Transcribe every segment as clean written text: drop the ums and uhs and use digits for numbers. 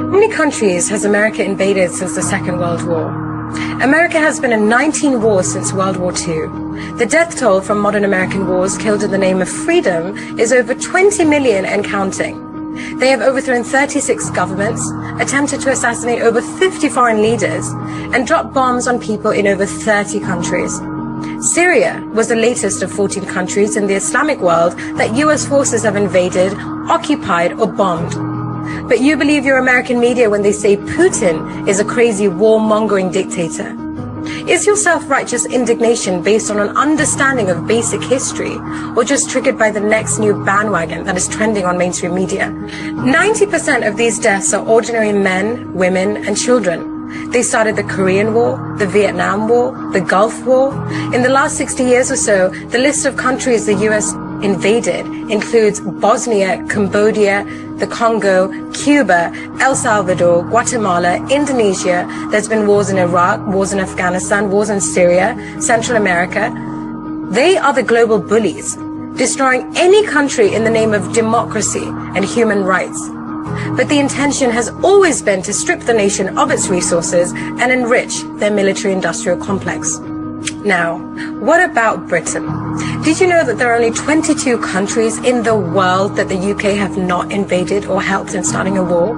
How many countries has America invaded since the Second World War? America has been in 19 wars since World War II. The death toll from modern American wars killed in the name of freedom is over 20 million and counting. They have overthrown 36 governments, attempted to assassinate over 50 foreign leaders, and dropped bombs on people in over 30 countries. Syria was the latest of 14 countries in the Islamic world that US forces have invaded, occupied, or bombed. But you believe your American media when they say Putin is a crazy warmongering dictator. Is your self-righteous indignation based on an understanding of basic history, or just triggered by the next new bandwagon that is trending on mainstream media? 90% of these deaths are ordinary men, women, and children. They started the Korean War, the Vietnam War, the Gulf War. In the last 60 years or so, the list of countries the US invaded includes Bosnia, Cambodia, the Congo, Cuba, El Salvador, Guatemala, Indonesia. There's been wars in Iraq, wars in Afghanistan, wars in Syria, Central America. They are the global bullies, destroying any country in the name of democracy and human rights. But the intention has always been to strip the nation of its resources and enrich their military-industrial complex. Now, what about Britain? Did you know that there are only 22 countries in the world that the UK have not invaded or helped in starting a war?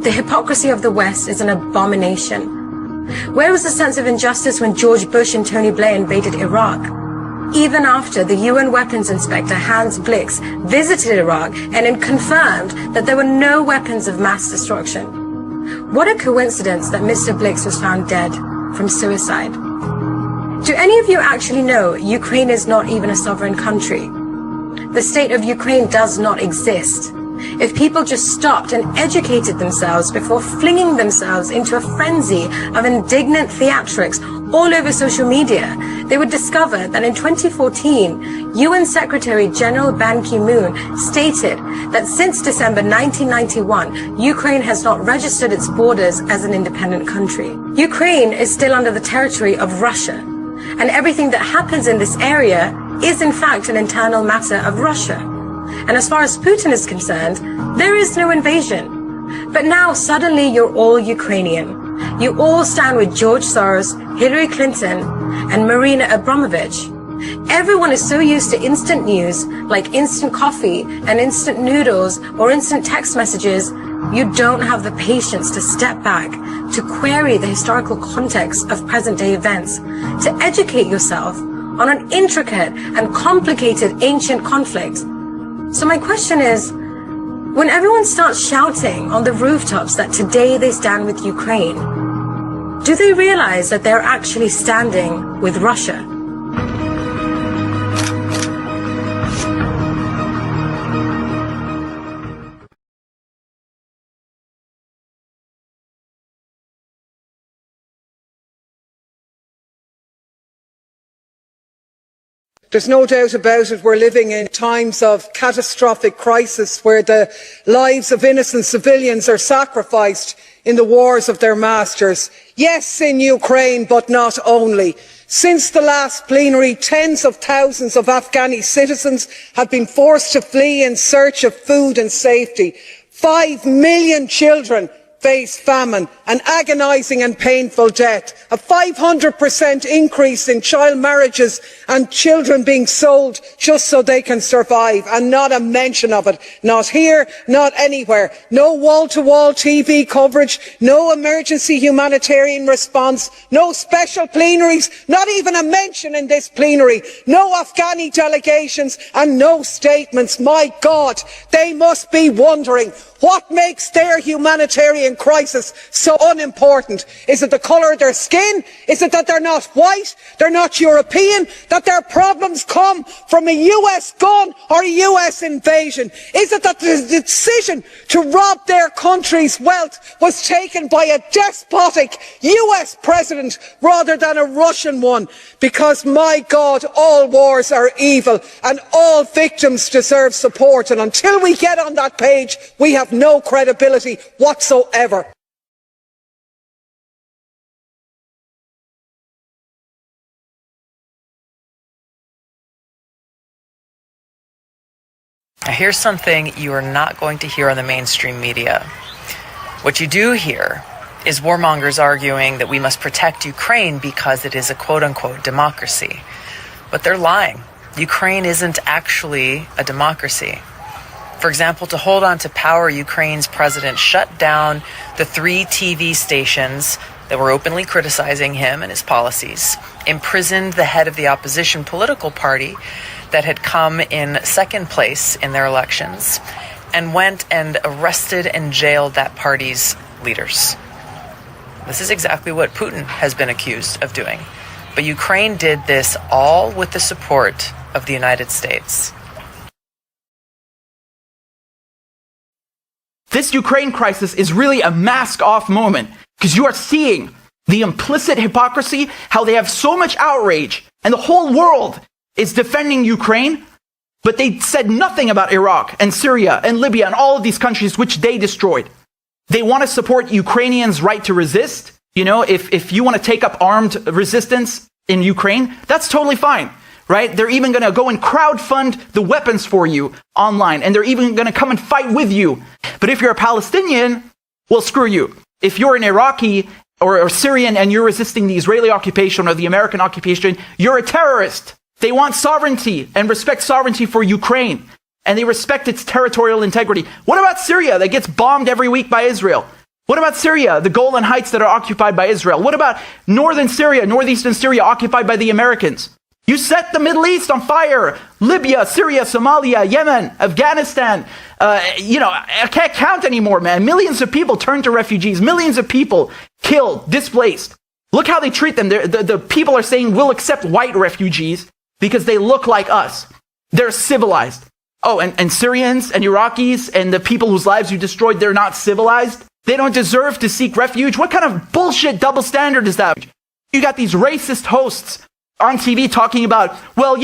The hypocrisy of the West is an abomination. Where was the sense of injustice when George Bush and Tony Blair invaded Iraq? Even after the UN weapons inspector Hans Blix visited Iraq and confirmed that there were no weapons of mass destruction. What a coincidence that Mr. Blix was found dead from suicide. Do any of you actually know Ukraine is not even a sovereign country? The state of Ukraine does not exist. If people just stopped and educated themselves before flinging themselves into a frenzy of indignant theatrics all over social media, they would discover that in 2014, UN Secretary General Ban Ki-moon stated that since December 1991, Ukraine has not registered its borders as an independent country. Ukraine is still under the territory of Russia, and everything that happens in this area is in fact an internal matter of Russia. And as far as Putin is concerned, there is no invasion. But now suddenly you're all Ukrainian. You all stand with George Soros, Hillary Clinton, and Marina Abramovich. Everyone is so used to instant news, like instant coffee and instant noodles or instant text messages, you don't have the patience to step back, to query the historical context of present-day events, to educate yourself on an intricate and complicated ancient conflict. So my question is, when everyone starts shouting on the rooftops that today they stand with Ukraine, do they realize that they're actually standing with Russia? There's no doubt about it, we're living in times of catastrophic crisis where the lives of innocent civilians are sacrificed in the wars of their masters. Yes, in Ukraine, but not only. Since the last plenary, tens of thousands of Afghani citizens have been forced to flee in search of food and safety. 5 million children face famine, an agonising and painful death, a 500% increase in child marriages and children being sold just so they can survive, and not a mention of it, not here, not anywhere. No wall-to-wall TV coverage, no emergency humanitarian response, no special plenaries, not even a mention in this plenary, no Afghani delegations and no statements. My God, they must be wondering, what makes their humanitarian crisis so unimportant? Is it the colour of their skin? Is it that they're not white, they're not European, that their problems come from a US gun or a US invasion? Is it that the decision to rob their country's wealth was taken by a despotic US president rather than a Russian one? Because, my God, all wars are evil and all victims deserve support, and until we get on that page, we have no credibility whatsoever. Now here's something you are not going to hear on the mainstream media. What you do hear is warmongers arguing that we must protect Ukraine because it is a quote-unquote democracy. But they're lying. Ukraine isn't actually a democracy. For example, to hold on to power, Ukraine's president shut down the 3 TV stations that were openly criticizing him and his policies, imprisoned the head of the opposition political party that had come in second place in their elections, and went and arrested and jailed that party's leaders. This is exactly what Putin has been accused of doing. But Ukraine did this all with the support of the United States. This Ukraine crisis is really a mask-off moment, because you are seeing the implicit hypocrisy, how they have so much outrage, and the whole world is defending Ukraine, but they said nothing about Iraq and Syria and Libya and all of these countries which they destroyed. They want to support Ukrainians' right to resist. You know, if you want to take up armed resistance in Ukraine, that's totally fine, right? They're even going to go and crowdfund the weapons for you online, and they're even going to come and fight with you. But if you're a Palestinian, well, screw you. If you're an Iraqi or Syrian and you're resisting the Israeli occupation or the American occupation, you're a terrorist. They want sovereignty and respect sovereignty for Ukraine, and they respect its territorial integrity. What about Syria that gets bombed every week by Israel? What about Syria, the Golan Heights that are occupied by Israel? What about northern Syria, northeastern Syria occupied by the Americans? You set the Middle East on fire. Libya, Syria, Somalia, Yemen, Afghanistan. I can't count anymore, man. Millions of people turned to refugees. Millions of people killed, displaced. Look how they treat them. The people are saying we'll accept white refugees because they look like us. They're civilized. Oh, and Syrians and Iraqis and the people whose lives you destroyed, they're not civilized? They don't deserve to seek refuge? What kind of bullshit double standard is that? You got these racist hosts on TV talking about, well,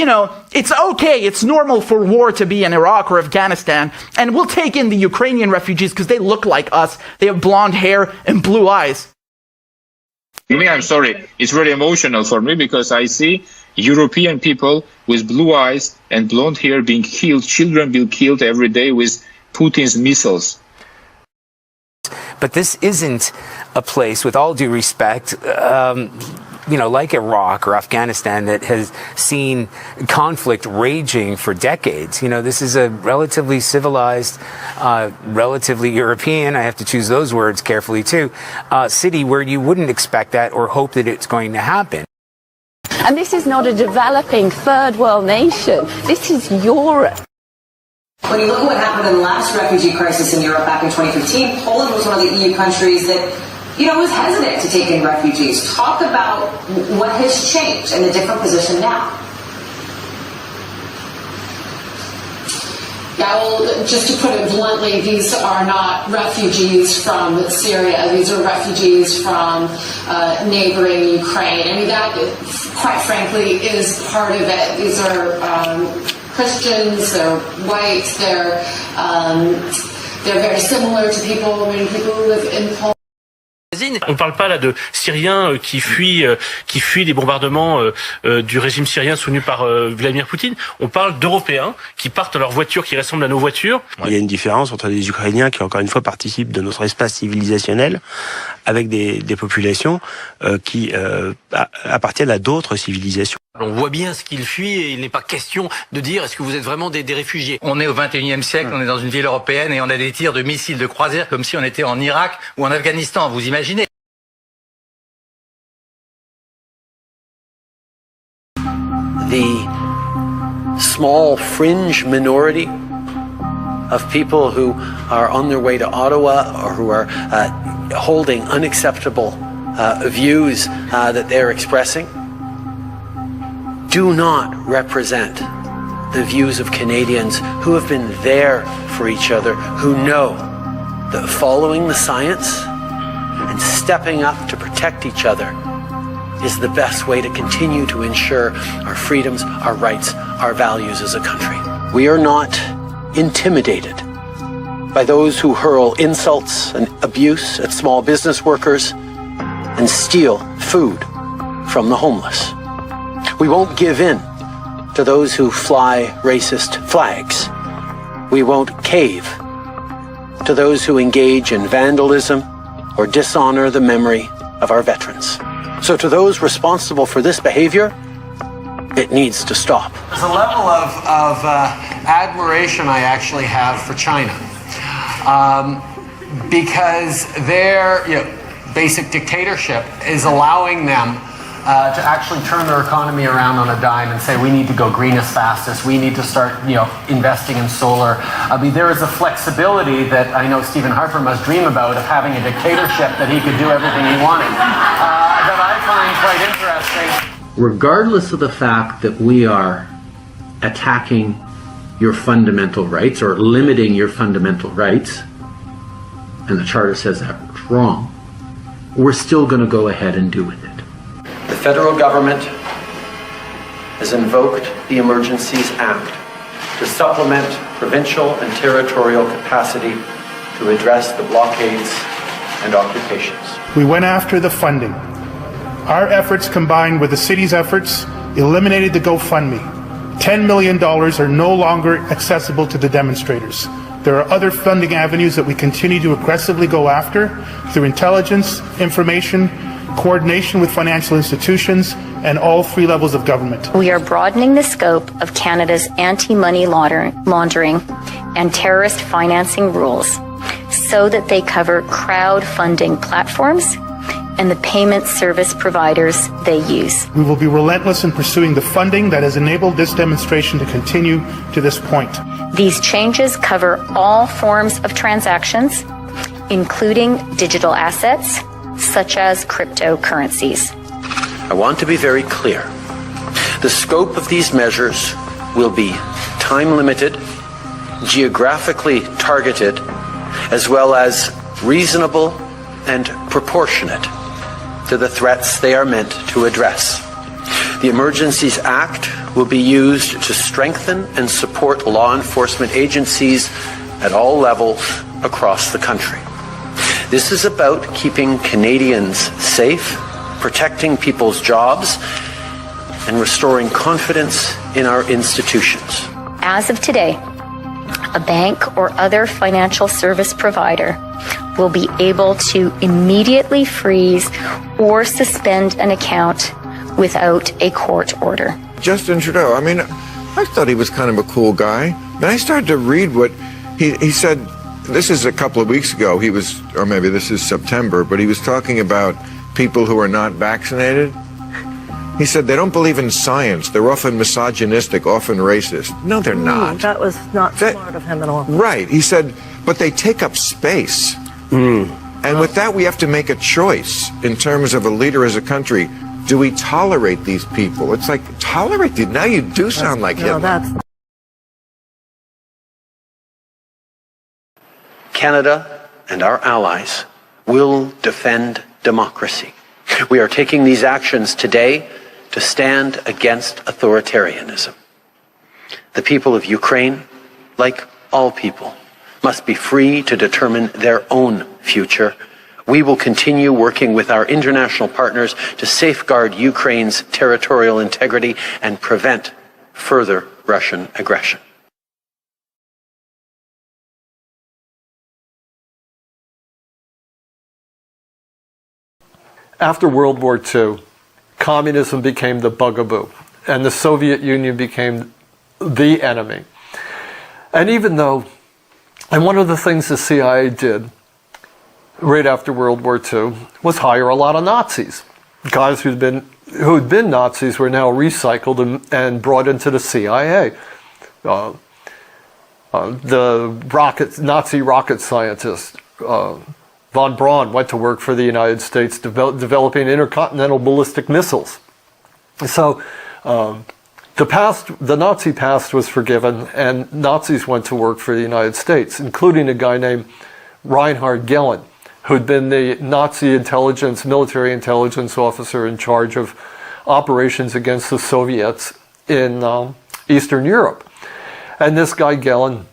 it's okay, it's normal for war to be in Iraq or Afghanistan, and we'll take in the Ukrainian refugees because they look like us. They have blonde hair and blue eyes. I'm sorry, it's very emotional for me because I see European people with blue eyes and blonde hair being killed, children being killed every day with Putin's missiles. But this isn't a place, with all due respect, like Iraq or Afghanistan, that has seen conflict raging for decades. This is a relatively civilized, relatively European, I have to choose those words carefully too, city where you wouldn't expect that or hope that it's going to happen. And this is not a developing third world nation. This is Europe. When you look at what happened in the last refugee crisis in Europe back in 2015, Poland was one of the EU countries that was hesitant to take in refugees. Talk about what has changed and the different position now. Yeah, well, just to put it bluntly, these are not refugees from Syria. These are refugees from neighboring Ukraine. I mean, that, quite frankly, is part of it. These are Christians, they're white, they're very similar to many people who live in Poland. On ne parle pas là de Syriens qui fuient des bombardements du régime syrien soutenu par Vladimir Poutine. On parle d'Européens qui partent dans leurs voitures qui ressemblent à nos voitures. Il y a une différence entre les Ukrainiens qui, encore une fois, participent de notre espace civilisationnel avec des populations qui appartiennent à d'autres civilisations. On voit bien ce qu'ils fuient et il n'est pas question de dire est-ce que vous êtes vraiment des réfugiés. On est au 21e siècle, on est dans une ville européenne et on a des tirs de missiles de croisière comme si on était en Irak ou en Afghanistan, vous imaginez? The small fringe minority of people who are on their way to Ottawa or who are holding unacceptable views that they're expressing do not represent the views of Canadians who have been there for each other, who know that following the science and stepping up to protect each other is the best way to continue to ensure our freedoms, our rights, our values as a country. We are not intimidated by those who hurl insults and abuse at small business workers and steal food from the homeless. We won't give in to those who fly racist flags. We won't cave to those who engage in vandalism or dishonor the memory of our veterans. So to those responsible for this behavior, it needs to stop. There's a level of admiration I actually have for China, because their basic dictatorship is allowing them to actually turn their economy around on a dime and say we need to go green as fast as we need to start investing in solar. I mean, there is a flexibility that I know Stephen Harper must dream about, of having a dictatorship that he could do everything he wanted, that I find quite interesting. Regardless of the fact that we are attacking your fundamental rights or limiting your fundamental rights, and the Charter says that's wrong, we're still going to go ahead and do with it. The federal government has invoked the Emergencies Act to supplement provincial and territorial capacity to address the blockades and occupations. We went after the funding. Our efforts, combined with the city's efforts, eliminated the GoFundMe. $10 million are no longer accessible to the demonstrators. There are other funding avenues that we continue to aggressively go after through intelligence, information, coordination with financial institutions, and all three levels of government. We are broadening the scope of Canada's anti-money laundering and terrorist financing rules so that they cover crowdfunding platforms and the payment service providers they use. We will be relentless in pursuing the funding that has enabled this demonstration to continue to this point. These changes cover all forms of transactions, including digital assets, such as cryptocurrencies. I want to be very clear. The scope of these measures will be time-limited, geographically targeted, as well as reasonable and proportionate to the threats they are meant to address. The Emergencies Act will be used to strengthen and support law enforcement agencies at all levels across the country. This is about keeping Canadians safe, protecting people's jobs, and restoring confidence in our institutions. As of today, a bank or other financial service provider will be able to immediately freeze or suspend an account without a court order. Justin Trudeau, I mean, I thought he was kind of a cool guy. And I started to read what he said. This is a couple of weeks ago. He was, or maybe this is September, but he was talking about people who are not vaccinated. He said they don't believe in science. They're often misogynistic, often racist. No, they're not. That was not smart of him at all. Right. He said, but they take up space. And with that, we have to make a choice in terms of a leader as a country. Do we tolerate these people? It's like, tolerate these? Now you do sound like Hitler. Canada and our allies will defend democracy. We are taking these actions today to stand against authoritarianism. The people of Ukraine, like all people, must be free to determine their own future. We will continue working with our international partners to safeguard Ukraine's territorial integrity and prevent further Russian aggression. After World War II, communism became the bugaboo, and the Soviet Union became the enemy. And even though, and one of the things the CIA did right after World War II was hire a lot of Nazis. Guys who'd been Nazis were now recycled and brought into the CIA. The Nazi rocket scientist, von Braun, went to work for the United States developing intercontinental ballistic missiles. So the Nazi past was forgiven, and Nazis went to work for the United States, including a guy named Reinhard Gehlen, who'd been the Nazi military intelligence officer in charge of operations against the Soviets in Eastern Europe. And this guy Gehlen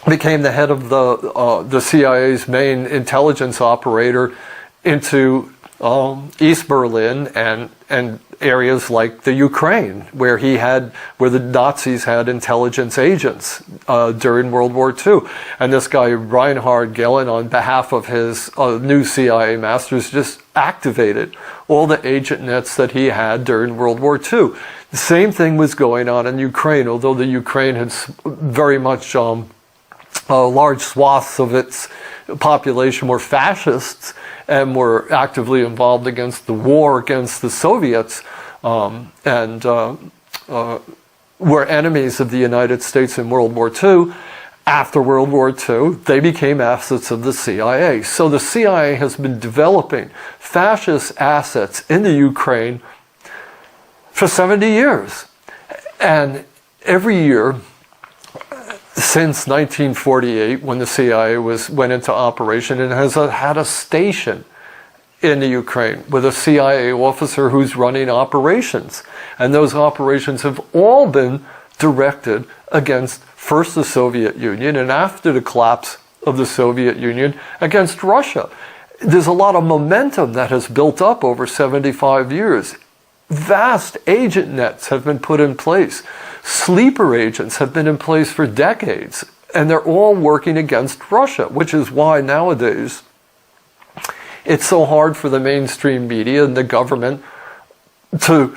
became the head of the CIA's main intelligence operator into East Berlin and areas like the Ukraine, where the Nazis had intelligence agents during World War II. And this guy, Reinhard Gehlen, on behalf of his new CIA masters, just activated all the agent nets that he had during World War II. The same thing was going on in Ukraine, although the Ukraine had very much large swaths of its population were fascists and were actively involved against the war against the Soviets, and were enemies of the United States in World War II. After World War II, they became assets of the CIA. So the CIA has been developing fascist assets in the Ukraine for 70 years. And every year, since 1948, when the CIA went into operation, it has had a station in the Ukraine with a CIA officer who's running operations. And those operations have all been directed against first the Soviet Union, and after the collapse of the Soviet Union, against Russia. There's a lot of momentum that has built up over 75 years. Vast agent nets have been put in place. Sleeper agents have been in place for decades, and they're all working against Russia, which is why nowadays it's so hard for the mainstream media and the government to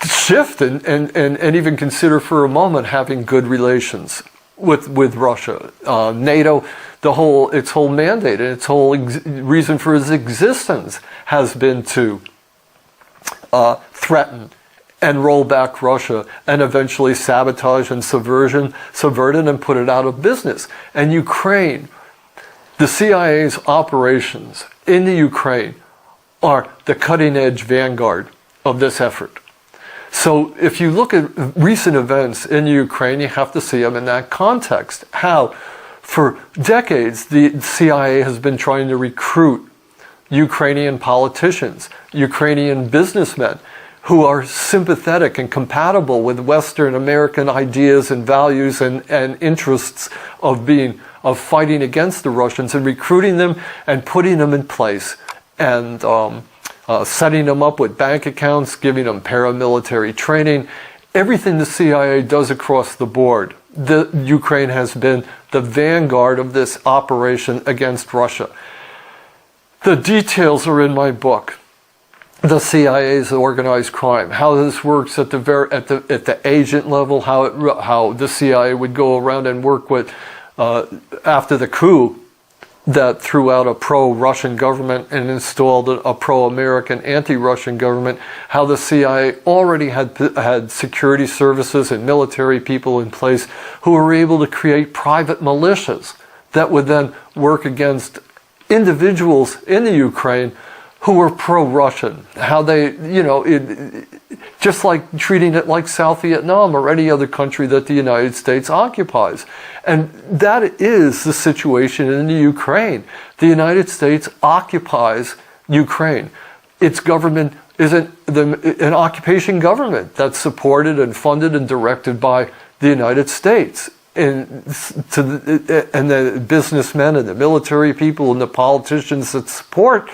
shift and even consider for a moment having good relations with Russia. NATO, its whole mandate and its whole reason for its existence has been to threaten and roll back Russia and eventually sabotage and subvert it and put it out of business. And Ukraine, the CIA's operations in the Ukraine are the cutting edge vanguard of this effort. So if you look at recent events in Ukraine, you have to see them in that context. How, for decades, the CIA has been trying to recruit Ukrainian politicians, Ukrainian businessmen, who are sympathetic and compatible with Western American ideas and values and interests of fighting against the Russians, and recruiting them and putting them in place, and setting them up with bank accounts, giving them paramilitary training, everything the CIA does across the board. Ukraine has been the vanguard of this operation against Russia. The details are in my book. The CIA's organized crime, how this works at the agent level, how the CIA would go around and work with after the coup that threw out a pro-Russian government and installed a pro-American anti-Russian government, how the CIA already had security services and military people in place who were able to create private militias that would then work against individuals in the Ukraine who were pro-Russian, how they, just like treating it like South Vietnam or any other country that the United States occupies. And that is the situation in the Ukraine. The United States occupies Ukraine. Its government isn't an occupation government that's supported and funded and directed by the United States. And the businessmen and the military people and the politicians that support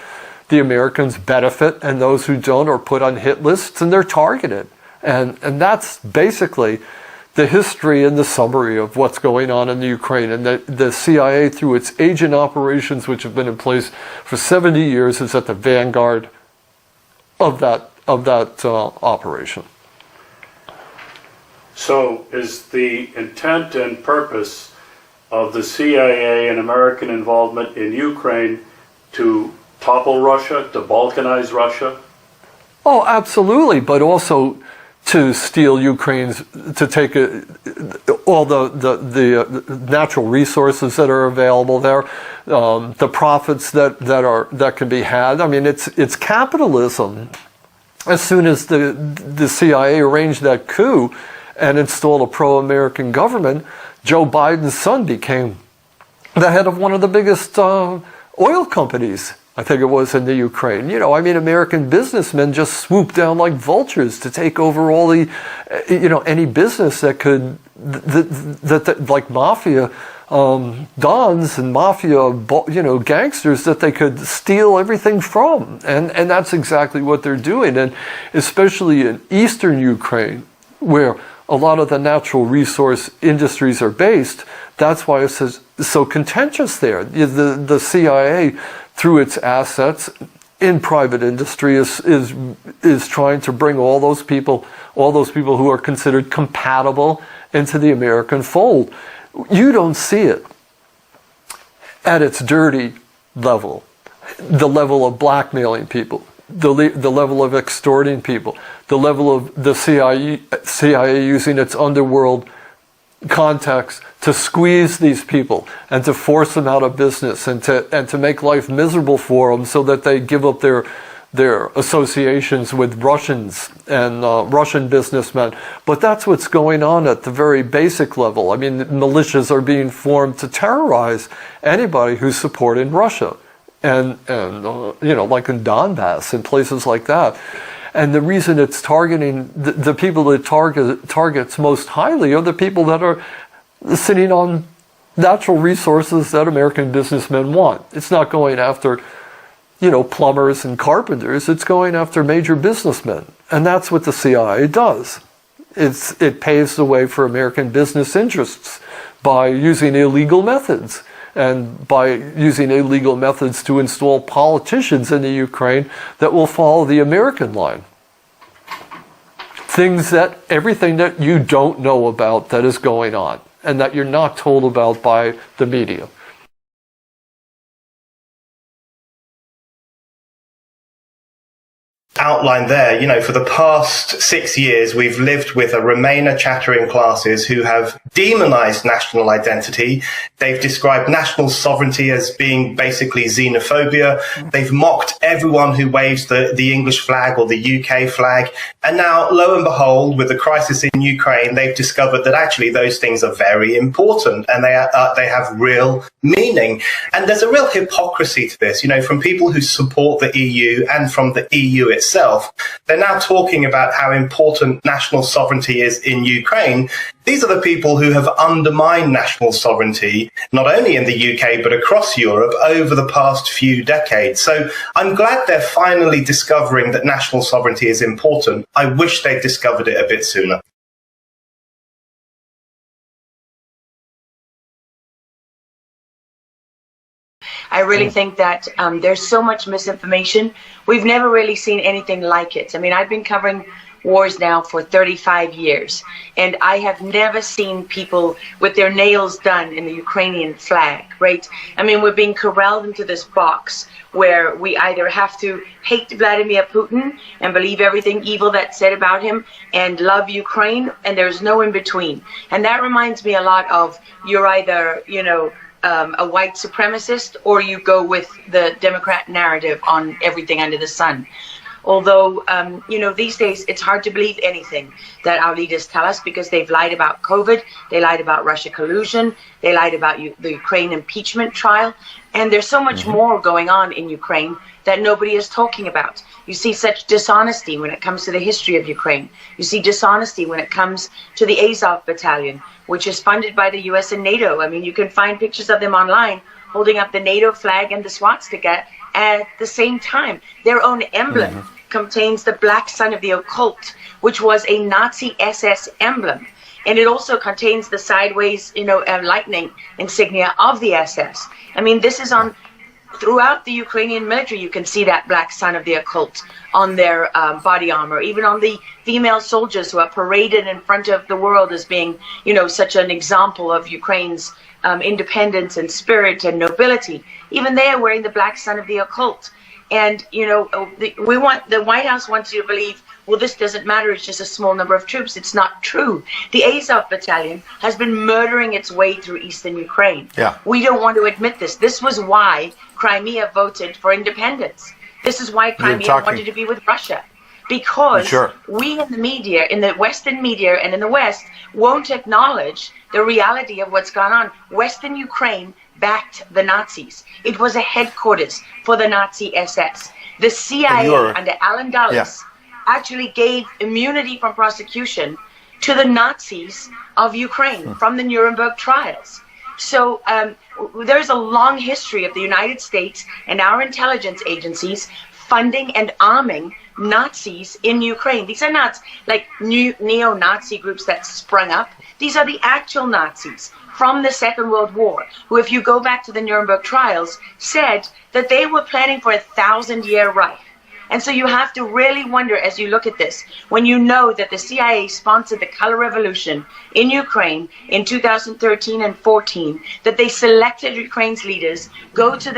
the Americans benefit, and those who don't are put on hit lists and they're targeted. And that's basically the history and the summary of what's going on in the Ukraine. And the CIA, through its agent operations, which have been in place for 70 years, is at the vanguard of that operation. So is the intent and purpose of the CIA and American involvement in Ukraine to topple Russia, to balkanize Russia? Oh, absolutely, but also to steal Ukraine's, to take all the natural resources that are available there, the profits that can be had. I mean, it's capitalism. As soon as the CIA arranged that coup and installed a pro-American government, Joe Biden's son became the head of one of the biggest oil companies, I think it was, in the Ukraine. American businessmen just swooped down like vultures to take over all the, any business that could, like mafia dons and mafia, gangsters that they could steal everything from. And that's exactly what they're doing. And especially in eastern Ukraine, where a lot of the natural resource industries are based, that's why it's so contentious there. The CIA, through its assets in private industry, is trying to bring all those people who are considered compatible into the American fold. You don't see it at its dirty level, the level of blackmailing people, the level of extorting people, the level of the CIA using its underworld contacts to squeeze these people and to force them out of business and to make life miserable for them so that they give up their associations with Russians and Russian businessmen. But that's what's going on at the very basic level. I mean, militias are being formed to terrorize anybody who's supporting Russia, and like in Donbass and places like that. And the reason it's targeting the people that targets most highly are the people that are sitting on natural resources that American businessmen want. It's not going after plumbers and carpenters. It's going after major businessmen. And that's what the CIA does. It paves the way for American business interests by using illegal methods, and by using illegal methods to install politicians in the Ukraine that will follow the American line. Everything that you don't know about that is going on, and that you're not told about by the media. Outlined there, for the past 6 years, we've lived with a Remainer chattering classes who have demonized national identity. They've described national sovereignty as being basically xenophobia. They've mocked everyone who waves the English flag or the UK flag. And now, lo and behold, with the crisis in Ukraine, they've discovered that actually those things are very important and they have real meaning. And there's a real hypocrisy to this, from people who support the EU and from the EU itself. They're now talking about how important national sovereignty is in Ukraine. These are the people who have undermined national sovereignty, not only in the UK, but across Europe over the past few decades. So I'm glad they're finally discovering that national sovereignty is important. I wish they'd discovered it a bit sooner. I really think that there's so much misinformation. We've never really seen anything like it. I mean, I've been covering wars now for 35 years, and I have never seen people with their nails done in the Ukrainian flag, right? I mean, we're being corralled into this box where we either have to hate Vladimir Putin and believe everything evil that's said about him and love Ukraine, and there's no in between. And that reminds me a lot of you're either, a white supremacist, or you go with the Democrat narrative on everything under the sun. Although, these days it's hard to believe anything that our leaders tell us, because they've lied about COVID, they lied about Russia collusion, they lied about the Ukraine impeachment trial, and there's so much more going on in Ukraine that nobody is talking about. You see such dishonesty when it comes to the history of Ukraine. You see dishonesty when it comes to the Azov battalion, which is funded by the US and NATO. I mean, you can find pictures of them online holding up the NATO flag and the swastika at the same time. Their own emblem contains the black sun of the occult, which was a Nazi SS emblem. And it also contains the sideways, lightning insignia of the SS. I mean, this is on throughout the Ukrainian military. You can see that black sun of the occult on their body armor, even on the female soldiers who are paraded in front of the world as being, such an example of Ukraine's independence and spirit and nobility. Even they are wearing the black sun of the occult. And, the White House wants you to believe, well, this doesn't matter, it's just a small number of troops. It's not true. The Azov battalion has been murdering its way through eastern Ukraine. Yeah. We don't want to admit this. This was why Crimea voted for independence. This is why Crimea wanted to be with Russia. Because we in the media, in the Western media and in the West, won't acknowledge the reality of what's gone on. Western Ukraine backed the Nazis. It was a headquarters for the Nazi SS. The CIA under Alan Dulles actually gave immunity from prosecution to the Nazis of Ukraine from the Nuremberg trials. So there's a long history of the United States and our intelligence agencies funding and arming Nazis in Ukraine. These are not like new neo-Nazi groups that sprung up. These are the actual Nazis from the Second World War, who, if you go back to the Nuremberg trials, said that they were planning for a 1,000-year Reich. And so you have to really wonder, as you look at this, when you know that the CIA sponsored the Color Revolution in Ukraine in 2013 and 14, that they selected Ukraine's leaders, go to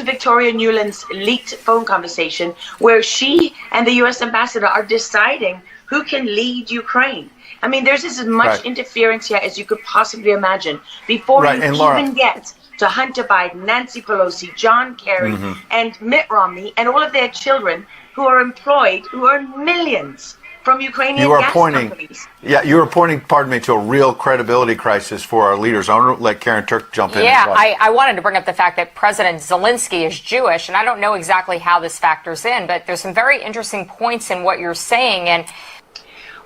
Victoria Nuland's leaked phone conversation where she and the U.S. ambassador are deciding who can lead Ukraine. I mean, there's as much interference here as you could possibly imagine before you even get to Hunter Biden, Nancy Pelosi, John Kerry, and Mitt Romney, and all of their children who are employed, who earn millions from Ukrainian gas companies. Yeah, you are pointing, pardon me, to a real credibility crisis for our leaders. I want to let Karen Turk jump in. Yeah, I wanted to bring up the fact that President Zelensky is Jewish, and I don't know exactly how this factors in, but there's some very interesting points in what you're saying. And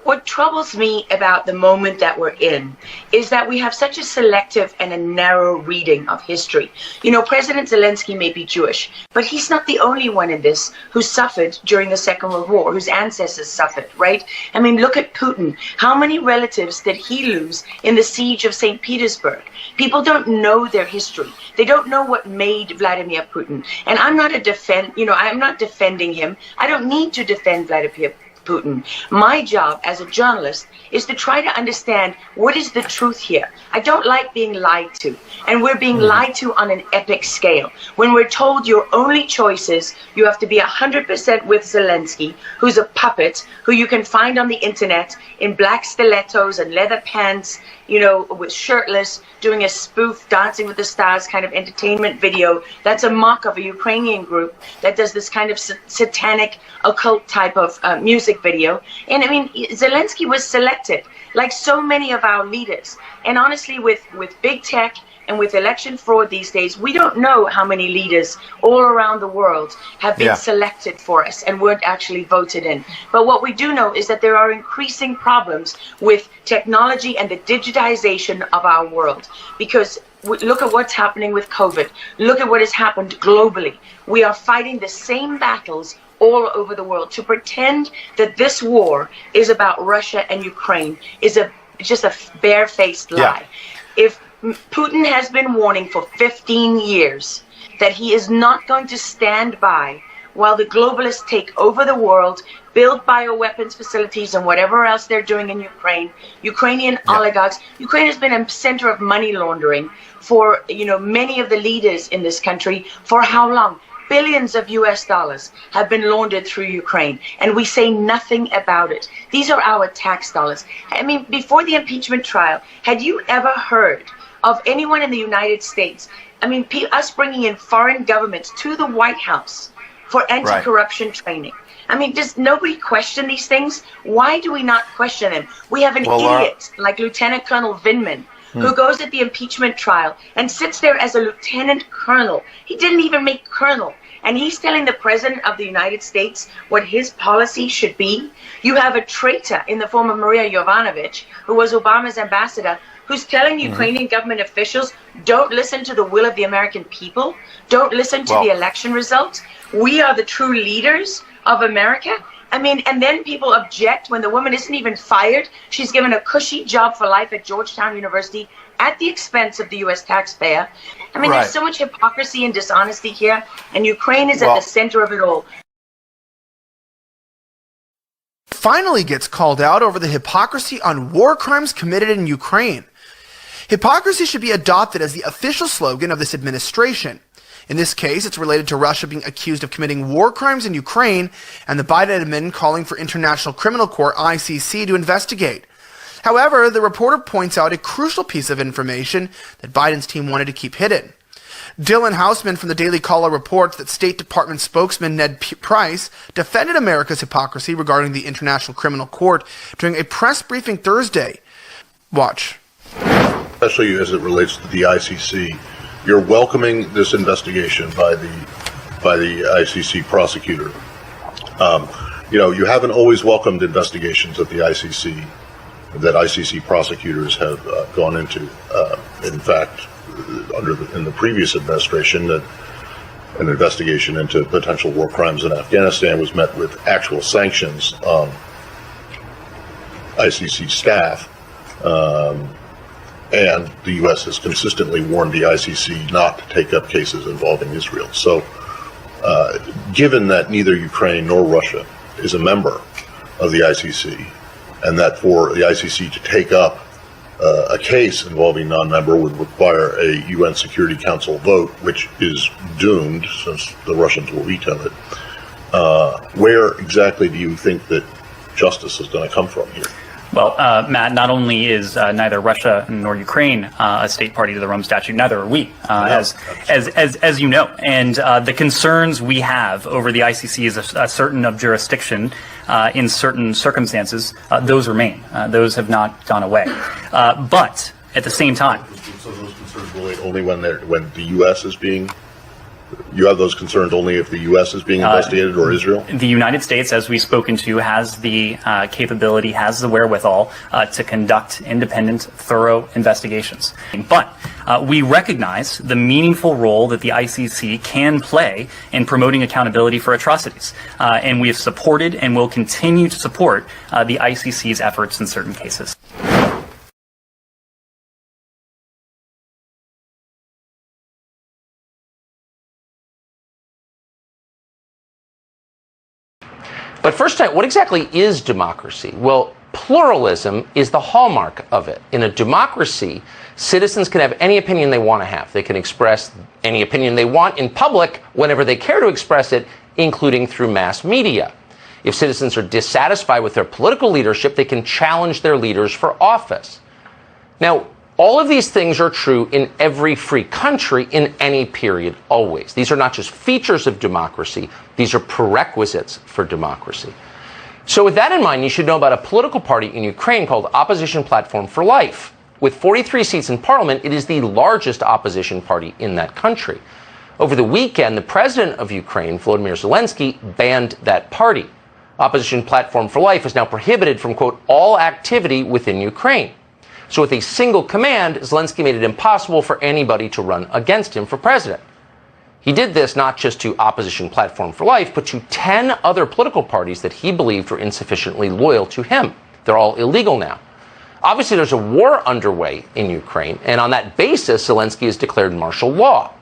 what troubles me about the moment that we're in is that we have such a selective and a narrow reading of history. You know, President Zelensky may be Jewish, but he's not the only one in this who suffered during the Second World War, whose ancestors suffered, right? I mean, look at Putin. How many relatives did he lose in the siege of St. Petersburg? People don't know their history. They don't know what made Vladimir Putin. And I'm not I'm not defending him. I don't need to defend Vladimir Putin. My job as a journalist is to try to understand what is the truth here. I don't like being lied to, and we're being lied to on an epic scale. When we're told your only choice is you have to be 100% with Zelensky, who's a puppet, who you can find on the internet in black stilettos and leather pants, you know, with shirtless, doing a spoof Dancing with the Stars kind of entertainment video. That's a mock of a Ukrainian group that does this kind of satanic, occult type of music video. And I mean, Zelensky was selected, like so many of our leaders. And honestly, with big tech and with election fraud these days, we don't know how many leaders all around the world have been selected for us and weren't actually voted in. But what we do know is that there are increasing problems with technology and the digitization of our world. Because look at what's happening with COVID. Look at what has happened globally. We are fighting the same battles all over the world. To pretend that this war is about Russia and Ukraine is just a barefaced lie. If Putin has been warning for 15 years that he is not going to stand by while the globalists take over the world, build bioweapons facilities and whatever else they're doing in Ukraine, Ukrainian oligarchs. Ukraine has been a center of money laundering for, you know, many of the leaders in this country. For how long? Billions of US dollars have been laundered through Ukraine, and we say nothing about it. These are our tax dollars. I mean, before the impeachment trial, had you ever heard of anyone in the United States, I mean, us bringing in foreign governments to the White House for anti-corruption training? I mean, does nobody question these things? Why do we not question them? We have an idiot like Lieutenant Colonel Vindman, who goes at the impeachment trial and sits there as a lieutenant colonel. He didn't even make colonel. And he's telling the president of the United States what his policy should be. You have a traitor in the form of Maria Yovanovitch, who was Obama's ambassador, who's telling Ukrainian government officials, don't listen to the will of the American people. Don't listen to the election results. We are the true leaders of America. I mean, and then people object when the woman isn't even fired. She's given a cushy job for life at Georgetown University at the expense of the U.S. taxpayer. I mean, there's so much hypocrisy and dishonesty here, and Ukraine is at the center of it all. Finally gets called out over the hypocrisy on war crimes committed in Ukraine. Hypocrisy should be adopted as the official slogan of this administration. In this case, it's related to Russia being accused of committing war crimes in Ukraine and the Biden admin calling for International Criminal Court, ICC, to investigate. However, the reporter points out a crucial piece of information that Biden's team wanted to keep hidden. Dylan Hausman from the Daily Caller reports that State Department spokesman Ned Price defended America's hypocrisy regarding the International Criminal Court during a press briefing Thursday. Watch. Especially as it relates to the ICC, you're welcoming this investigation by the ICC prosecutor. You know, you haven't always welcomed investigations at the ICC that ICC prosecutors have gone into. in fact, in the previous administration, that an investigation into potential war crimes in Afghanistan was met with actual sanctions on ICC staff, and the U.S. has consistently warned the ICC not to take up cases involving Israel. So, given that neither Ukraine nor Russia is a member of the ICC, and that for the ICC to take up a case involving non-member would require a UN Security Council vote, which is doomed since the Russians will veto it, where exactly do you think that justice is going to come from here? Well, Matt, not only is neither Russia nor Ukraine a state party to the Rome Statute, neither are we, as you know. And the concerns we have over the ICC is a certain of jurisdiction in certain circumstances. Those remain. Those have not gone away. But at the same time, so those concerns relate only when the U.S. is being. You have those concerns only if the U.S. is being investigated or Israel? The United States, as we've spoken to, has the capability, has the wherewithal to conduct independent, thorough investigations. But we recognize the meaningful role that the ICC can play in promoting accountability for atrocities. And we have supported and will continue to support the ICC's efforts in certain cases. But first, what exactly is democracy? Well, pluralism is the hallmark of it. In a democracy, citizens can have any opinion they want to have. They can express any opinion they want in public whenever they care to express it, including through mass media. If citizens are dissatisfied with their political leadership, they can challenge their leaders for office. Now, all of these things are true in every free country in any period, always. These are not just features of democracy, these are prerequisites for democracy. So with that in mind, you should know about a political party in Ukraine called Opposition Platform for Life. With 43 seats in parliament, it is the largest opposition party in that country. Over the weekend, the president of Ukraine, Volodymyr Zelensky, banned that party. Opposition Platform for Life is now prohibited from, quote, all activity within Ukraine. So with a single command, Zelensky made it impossible for anybody to run against him for president. He did this not just to Opposition Platform for Life, but to 10 other political parties that he believed were insufficiently loyal to him. They're all illegal now. Obviously, there's a war underway in Ukraine, and on that basis, Zelensky has declared martial law.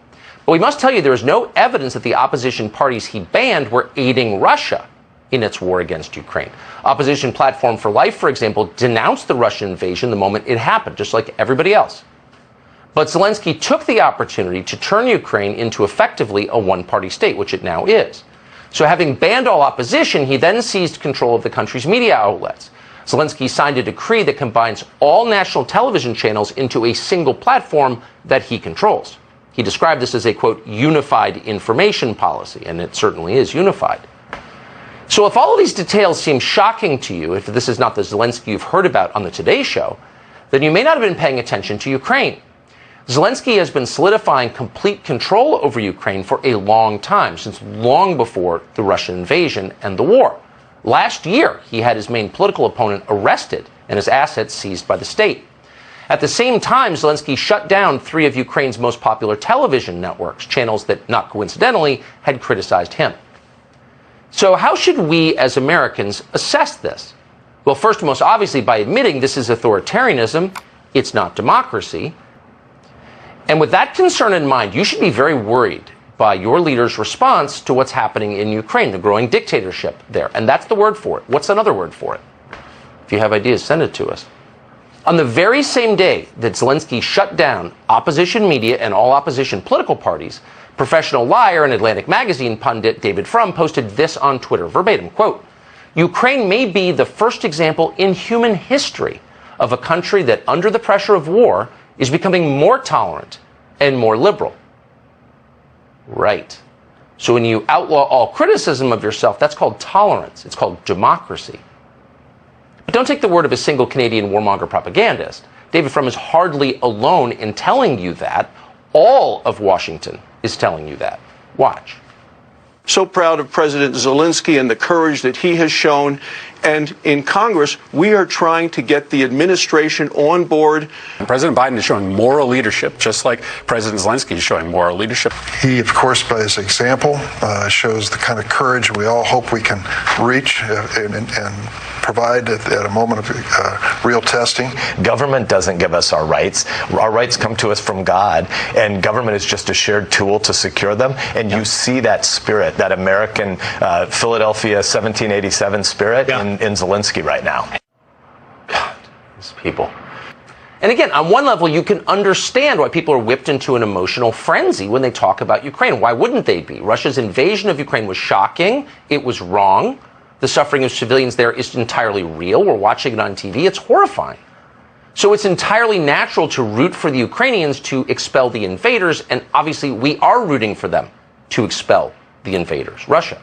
But we must tell you there is no evidence that the opposition parties he banned were aiding Russia in its war against Ukraine. Opposition Platform for Life, for example, denounced the Russian invasion the moment it happened, just like everybody else. But Zelensky took the opportunity to turn Ukraine into effectively a one-party state, which it now is. So having banned all opposition, he then seized control of the country's media outlets. Zelensky signed a decree that combines all national television channels into a single platform that he controls. He described this as a, quote, unified information policy, and it certainly is unified. So if all of these details seem shocking to you, if this is not the Zelensky you've heard about on the Today Show, then you may not have been paying attention to Ukraine. Zelensky has been solidifying complete control over Ukraine for a long time, since long before the Russian invasion and the war. Last year, he had his main political opponent arrested and his assets seized by the state. At the same time, Zelensky shut down 3 of Ukraine's most popular television networks, channels that, not coincidentally, had criticized him. So how should we as Americans assess this? Well, first and most obviously by admitting this is authoritarianism, it's not democracy. And with that concern in mind, you should be very worried by your leader's response to what's happening in Ukraine, the growing dictatorship there. And that's the word for it. What's another word for it? If you have ideas, send it to us. On the very same day that Zelensky shut down opposition media and all opposition political parties, professional liar and Atlantic magazine pundit David Frum posted this on Twitter, verbatim, quote, Ukraine may be the first example in human history of a country that, under the pressure of war, is becoming more tolerant and more liberal. Right. So when you outlaw all criticism of yourself, that's called tolerance. It's called democracy. But don't take the word of a single Canadian warmonger propagandist. David Frum is hardly alone in telling you that. All of Washington is telling you that. Watch. So proud of President Zelensky and the courage that he has shown. And in Congress, we are trying to get the administration on board. And President Biden is showing moral leadership, just like President Zelensky is showing moral leadership. He, of course, by his example, shows the kind of courage we all hope we can reach and provide at a moment of real testing. Government doesn't give us our rights. Our rights come to us from God, and government is just a shared tool to secure them. And you see that spirit, that American Philadelphia 1787 spirit in Zelensky right now. God, these people. And again, on one level, you can understand why people are whipped into an emotional frenzy when they talk about Ukraine. Why wouldn't they be? Russia's invasion of Ukraine was shocking. It was wrong. The suffering of civilians there is entirely real. We're watching it on TV. It's horrifying. So it's entirely natural to root for the Ukrainians to expel the invaders, and obviously we are rooting for them to expel the invaders, Russia.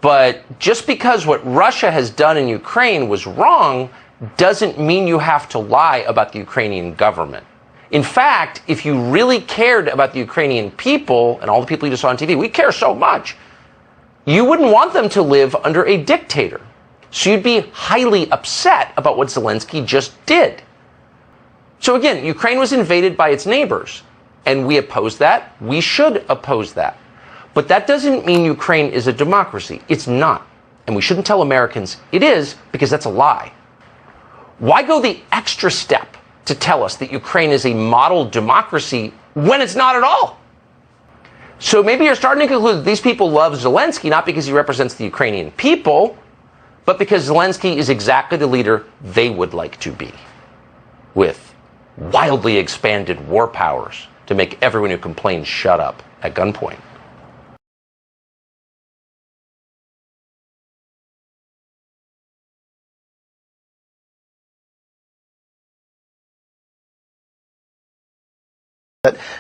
But just because what Russia has done in Ukraine was wrong doesn't mean you have to lie about the Ukrainian government. In fact, if you really cared about the Ukrainian people and all the people you just saw on TV, we care so much, you wouldn't want them to live under a dictator. So you'd be highly upset about what Zelensky just did. So again, Ukraine was invaded by its neighbors, and we oppose that. We should oppose that. But that doesn't mean Ukraine is a democracy. It's not. And we shouldn't tell Americans it is, because that's a lie. Why go the extra step to tell us that Ukraine is a model democracy when it's not at all? So maybe you're starting to conclude that these people love Zelensky not because he represents the Ukrainian people, but because Zelensky is exactly the leader they would like to be, with wildly expanded war powers to make everyone who complains shut up at gunpoint.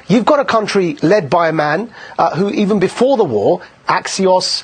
You've got a country led by a man who, even before the war, Axios,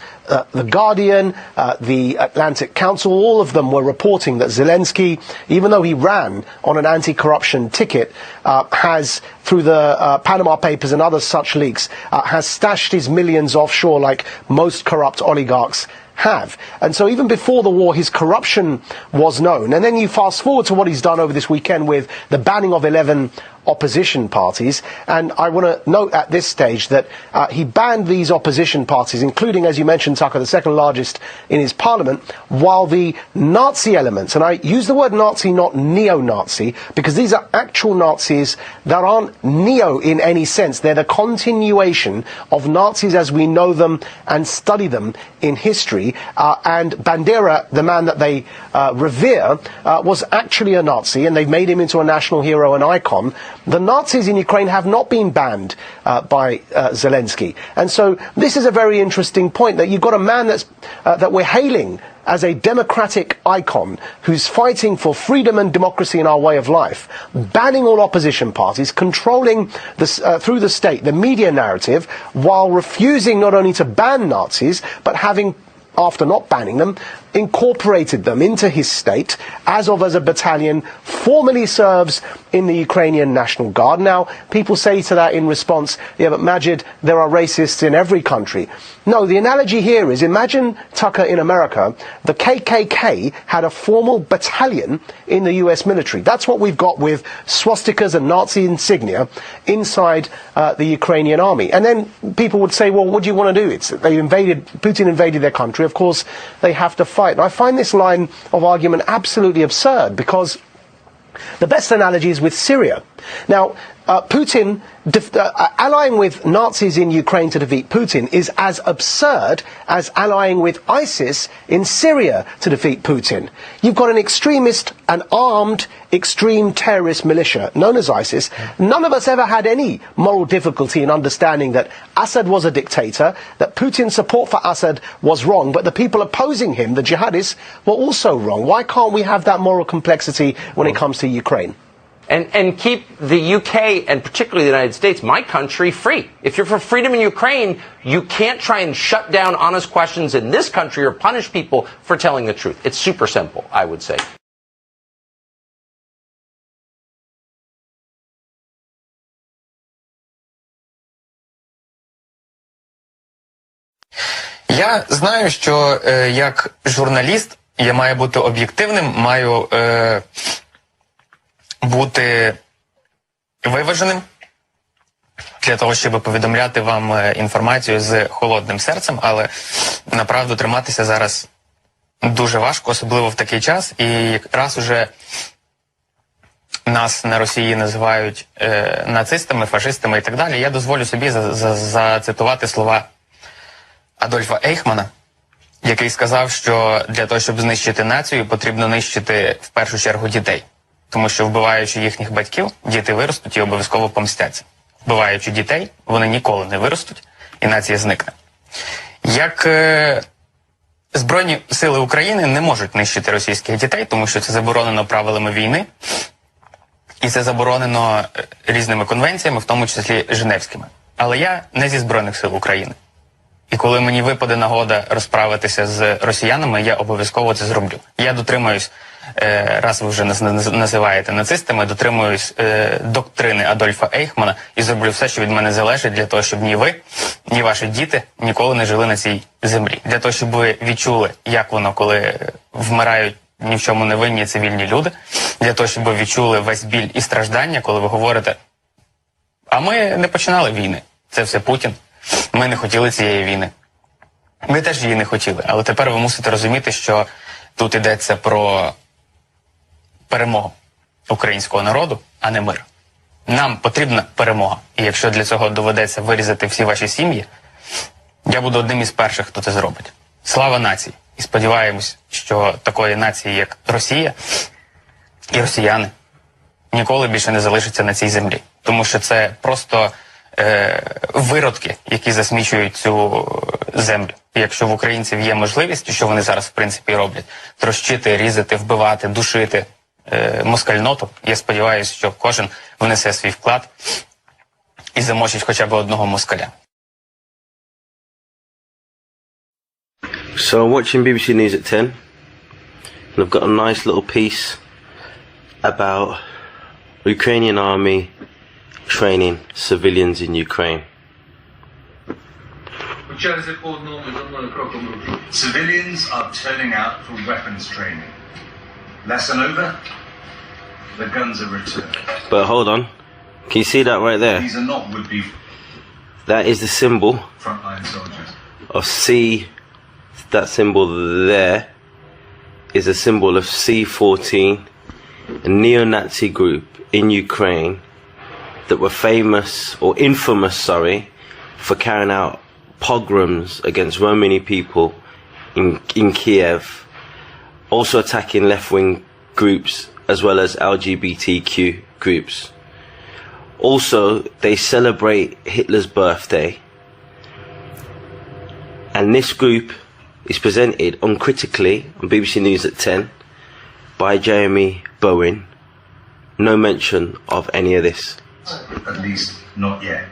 The Guardian, the Atlantic Council, all of them were reporting that Zelensky, even though he ran on an anti-corruption ticket, has, through the Panama Papers and other such leaks, has stashed his millions offshore like most corrupt oligarchs have. And so even before the war, his corruption was known. And then you fast forward to what he's done over this weekend with the banning of 11 opposition parties. And I want to note at this stage that he banned these opposition parties, including, as you mentioned, Tucker, the second largest in his parliament, while the Nazi elements, and I use the word Nazi, not neo-Nazi, because these are actual Nazis that aren't neo in any sense. They're the continuation of Nazis as we know them and study them in history. And Bandera, the man that they revere, was actually a Nazi, and they've made him into a national hero and icon. The Nazis in Ukraine have not been banned by Zelensky. And so this is a very interesting point, that you've got a man that's, that we're hailing as a democratic icon who's fighting for freedom and democracy in our way of life, banning all opposition parties, controlling this, through the state the media narrative, while refusing not only to ban Nazis, but having, after not banning them, incorporated them into his state as a battalion, formally serves in the Ukrainian National Guard. Now, people say to that in response, yeah, but Majid, there are racists in every country. No, the analogy here is, imagine, Tucker, in America, the KKK had a formal battalion in the US military. That's what we've got with swastikas and Nazi insignia inside the Ukrainian army. And then people would say, well, what do you want to do? Putin invaded their country. Of course, they have to fight. And I find this line of argument absolutely absurd, because the best analogy is with Syria. Now, Putin allying with Nazis in Ukraine to defeat Putin is as absurd as allying with ISIS in Syria to defeat Putin. You've got an extremist, an armed, extreme terrorist militia known as ISIS. None of us ever had any moral difficulty in understanding that Assad was a dictator, that Putin's support for Assad was wrong, but the people opposing him, the jihadists, were also wrong. Why can't we have that moral complexity when it comes to Ukraine? And keep the UK, and particularly the United States, my country, free. If you're for freedom in Ukraine, you can't try and shut down honest questions in this country or punish people for telling the truth. It's super simple, I would say. Я знаю, що як журналіст я маю бути об'єктивним, маю бути виваженим для того, щоб повідомляти вам інформацію з холодним серцем, але направду триматися зараз дуже важко, особливо в такий час, і якраз уже нас на Росії називають нацистами, фашистами і так далі, я дозволю собі зацитувати слова Адольфа Ейхмана, який сказав, що для того, щоб знищити націю, потрібно нищити в першу чергу дітей. Тому що вбиваючи їхніх батьків, діти виростуть і обов'язково помстяться. Вбиваючи дітей, вони ніколи не виростуть, і нація зникне. Як Збройні сили України не можуть нищити російських дітей, тому що це заборонено правилами війни, і це заборонено різними конвенціями, в тому числі Женевськими. Але я не зі Збройних сил України. І коли мені випаде нагода розправитися з росіянами, я обов'язково це зроблю. Я дотримуюсь, раз ви вже називаєте нацистами, дотримуюсь доктрини Адольфа Ейхмана і зроблю все, що від мене залежить, для того, щоб ні ви, ні ваші діти ніколи не жили на цій землі. Для того, щоб ви відчули, як воно, коли вмирають ні в чому не винні цивільні люди. Для того, щоб ви відчули весь біль і страждання, коли ви говорите, а ми не починали війни, це все Путін. Ми не хотіли цієї війни. Ми теж її не хотіли. Але тепер ви мусите розуміти, що тут йдеться про перемогу українського народу, а не мир. Нам потрібна перемога. І якщо для цього доведеться вирізати всі ваші сім'ї, я буду одним із перших, хто це зробить. Слава нації! І сподіваємось, що такої нації, як Росія і росіяни, ніколи більше не залишиться на цій землі. Тому що це просто виродки, які засмічують цю землю. І якщо в українців є можливість, що вони зараз в принципі роблять, трощити, різати, вбивати, душити москальноту, я сподіваюся, що кожен внесе свій вклад і замочить хоча б одного москаля. So I'm watching BBC News at 10 and I've got a nice little piece about Ukrainian army training civilians in Ukraine. Civilians are turning out for weapons training. Lesson over, the guns are returned. But hold on, can you see that right there? These are not would-be That is the symbol frontline soldiers. of C. That symbol there is a symbol of C-14, a neo-Nazi group in Ukraine that were famous, or infamous, for carrying out pogroms against Romani people in Kiev, also attacking left-wing groups as well as LGBTQ groups. Also, they celebrate Hitler's birthday, and this group is presented uncritically on BBC News at 10 by Jeremy Bowen. No mention of any of this. At least not yet.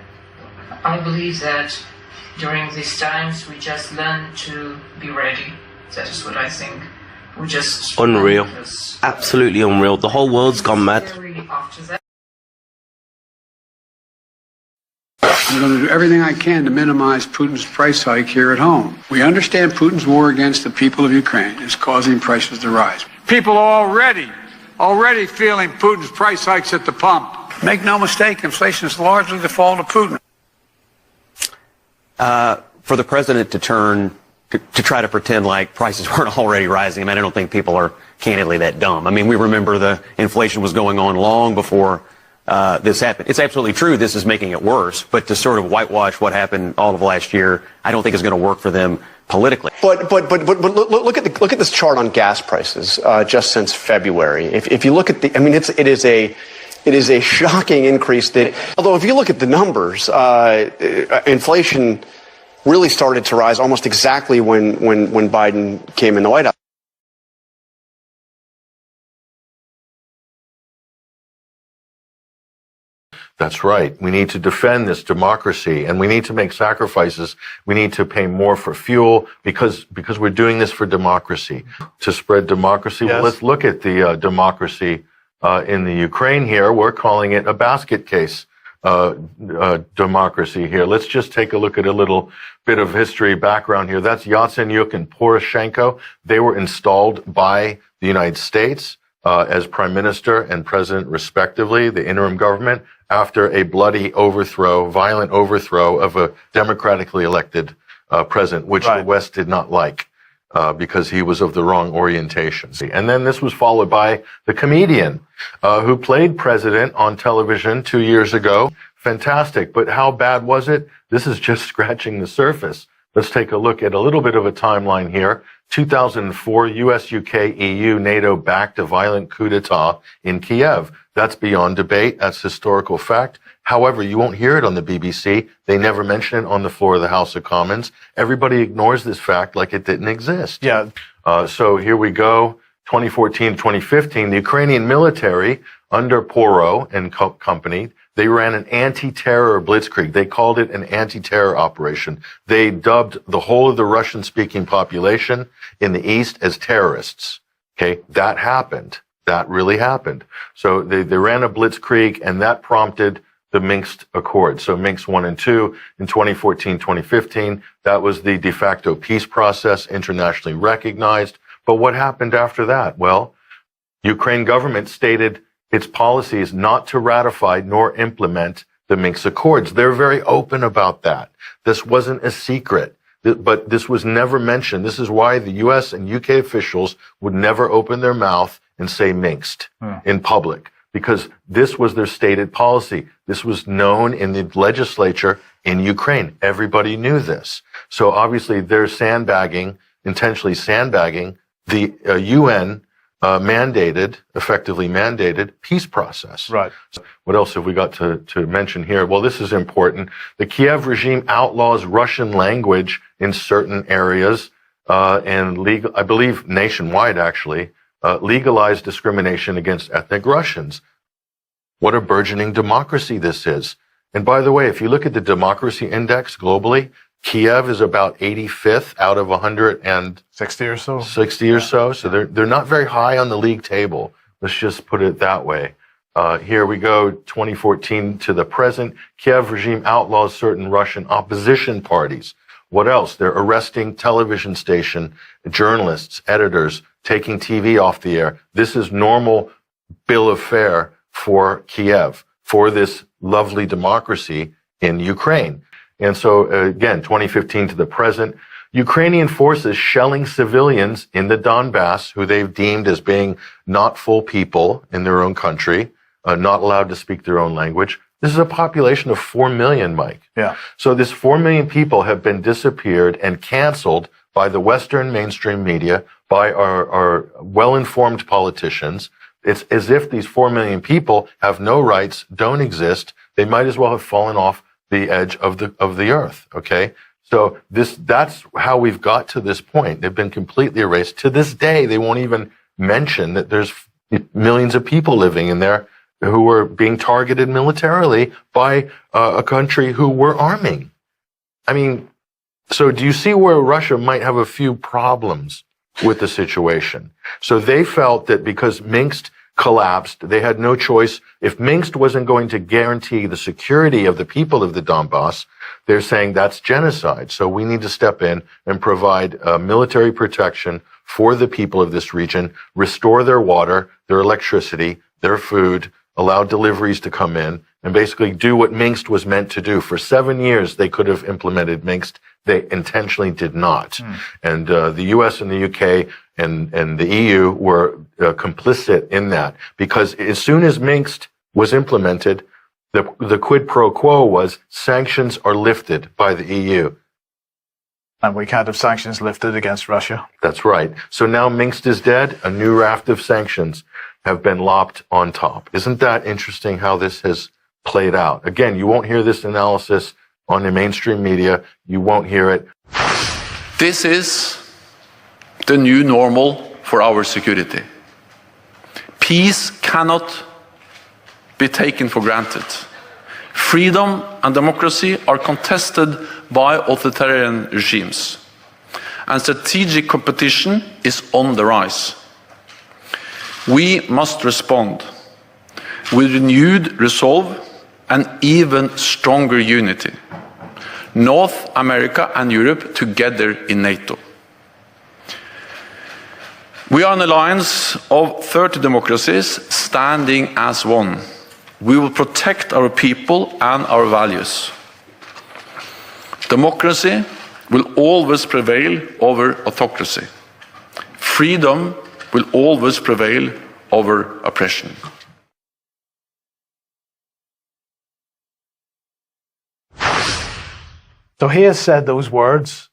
I believe that during these times we just learn to be ready. That is what I think. We just Unreal. Absolutely unreal. The whole world's gone mad. After that. I'm going to do everything I can to minimize Putin's price hike here at home. We understand Putin's war against the people of Ukraine is causing prices to rise. People are already feeling Putin's price hikes at the pump. Make no mistake, inflation is largely the fault of Putin. For the president to turn to try to pretend like prices weren't already rising, I mean, I don't think people are candidly that dumb. I mean, we remember the inflation was going on long before this happened. It's absolutely true this is making it worse, but to sort of whitewash what happened all of last year, I don't think is going to work for them politically. But look at this chart on gas prices just since February. If you look at the, I mean, it is a shocking increase. That although if you look at the numbers, inflation really started to rise almost exactly when Biden came in the White House. That's right. We need to defend this democracy, and we need to make sacrifices. We need to pay more for fuel because we're doing this for democracy, to spread democracy. Yes. Well, let's look at the democracy in the Ukraine here. We're calling it a basket case. democracy here. Let's just take a look at a little bit of history background here. That's Yatsenyuk and Poroshenko. They were installed by the United States as prime minister and president, respectively, the interim government, after a bloody overthrow, violent overthrow of a democratically elected president, which the West did not like. Because he was of the wrong orientation. And then this was followed by the comedian who played president on television 2 years ago. Fantastic. But how bad was it? This is just scratching the surface. Let's take a look at a little bit of a timeline here. 2004, US, UK, EU, NATO backed a violent coup d'etat in Kiev. That's beyond debate. That's historical fact. However, you won't hear it on the BBC. They never mention it on the floor of the House of Commons. Everybody ignores this fact like it didn't exist. Yeah. So here we go. 2014, 2015, the Ukrainian military under Poro and company, they ran an anti-terror blitzkrieg. They called it an anti-terror operation. They dubbed the whole of the Russian-speaking population in the East as terrorists. Okay, that happened. That really happened. So they ran a blitzkrieg, and that prompted the Minsk Accords. So Minsk 1 and 2 in 2014, 2015, that was the de facto peace process, internationally recognized. But what happened after that? Well, Ukraine government stated its policy is not to ratify nor implement the Minsk Accords. They're very open about that. This wasn't a secret, but this was never mentioned. This is why the US and UK officials would never open their mouth and say Minsk in public, because this was their stated policy. This was known in the legislature in Ukraine. Everybody knew this. So obviously they're sandbagging, intentionally sandbagging the UN effectively mandated peace process. Right. So what else have we got to mention here? Well, this is important. The Kiev regime outlaws Russian language in certain areas, and I believe nationwide actually, legalized discrimination against ethnic Russians. What a burgeoning democracy this is. And by the way, if you look at the democracy index globally, Kiev is about 85th out of 160 or so. 60 or so. So they're not very high on the league table. Let's just put it that way. Here we go, 2014 to the present. Kiev regime outlaws certain Russian opposition parties. What else? They're arresting television station journalists, editors, taking TV off the air. This is normal bill of fare for Kiev, for this lovely democracy in Ukraine. And so, again, 2015 to the present, Ukrainian forces shelling civilians in the Donbass, who they've deemed as being not full people in their own country, not allowed to speak their own language. This is a population of 4 million, Mike. Yeah. So this 4 million people have been disappeared and canceled by the Western mainstream media, by our well-informed politicians. It's as if these 4 million people have no rights, don't exist. They might as well have fallen off the edge of the earth. Okay. So that's how we've got to this point. They've been completely erased. To this day, they won't even mention that there's millions of people living in there who were being targeted militarily by a country who were arming. I mean, so do you see where Russia might have a few problems with the situation? So they felt that because Minsk collapsed, they had no choice. If Minsk wasn't going to guarantee the security of the people of the Donbass, they're saying that's genocide. So we need to step in and provide military protection for the people of this region, restore their water, their electricity, their food, allow deliveries to come in, and basically do what Minsk was meant to do. For 7 years, they could have implemented Minsk. They intentionally did not. And the US and the UK and the EU were complicit in that, because as soon as Minsk was implemented, the quid pro quo was sanctions are lifted by the EU. And we can't have sanctions lifted against Russia. That's right. So now Minsk is dead. A new raft of sanctions have been lopped on top. Isn't that interesting how this has played out? Again, you won't hear this analysis on the mainstream media. You won't hear it. This is the new normal for our security. Peace cannot be taken for granted. Freedom and democracy are contested by authoritarian regimes, and strategic competition is on the rise. We must respond with renewed resolve an even stronger unity. North America and Europe together in NATO. We are an alliance of 30 democracies standing as one. We will protect our people and our values. Democracy will always prevail over autocracy. Freedom will always prevail over oppression. So he has said those words,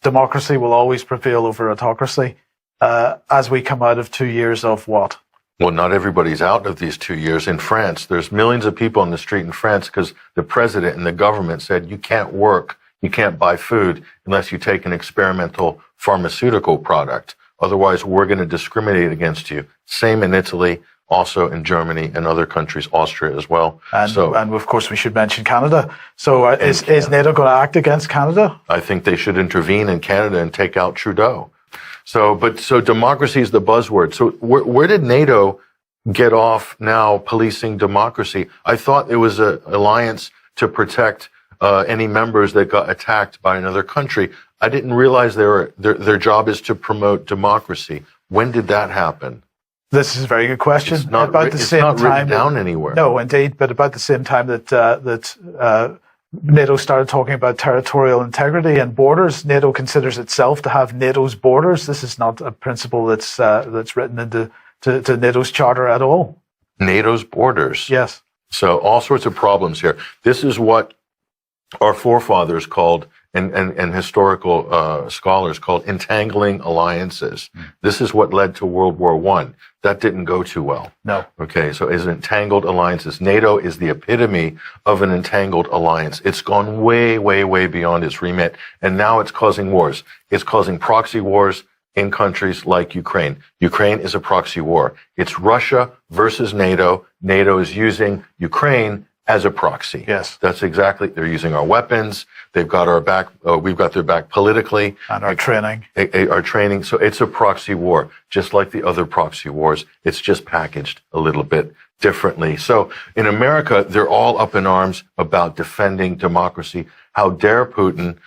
democracy will always prevail over autocracy, as we come out of 2 years of what? Well, not everybody's out of these 2 years. In France, there's millions of people on the street in France because the president and the government said you can't work, you can't buy food unless you take an experimental pharmaceutical product. Otherwise, we're going to discriminate against you. Same in Italy, also in Germany and other countries, Austria as well. And of course, we should mention Canada. So is NATO going to act against Canada? I think they should intervene in Canada and take out Trudeau. So democracy is the buzzword. So where did NATO get off now policing democracy? I thought it was an alliance to protect any members that got attacked by another country. I didn't realize their job is to promote democracy. When did that happen? This is a very good question. It's not written down anywhere. No, indeed, but about the same time that NATO started talking about territorial integrity and borders, NATO considers itself to have NATO's borders. This is not a principle that's written into NATO's charter at all. NATO's borders. Yes. So all sorts of problems here. This is what our forefathers called, and historical scholars called, entangling alliances. This is what led to World War I. That didn't go too well. No. Okay, so is entangled alliances. NATO is the epitome of an entangled alliance. It's gone way, way, way beyond its remit, and now it's causing wars. It's causing proxy wars in countries like Ukraine. Ukraine is a proxy war. It's Russia versus NATO. NATO is using Ukraine as a proxy. Yes. That's exactly, they're using our weapons. They've got our back, we've got their back politically. And our training. Our training. So it's a proxy war, just like the other proxy wars. It's just packaged a little bit differently. So in America, they're all up in arms about defending democracy. How dare Putin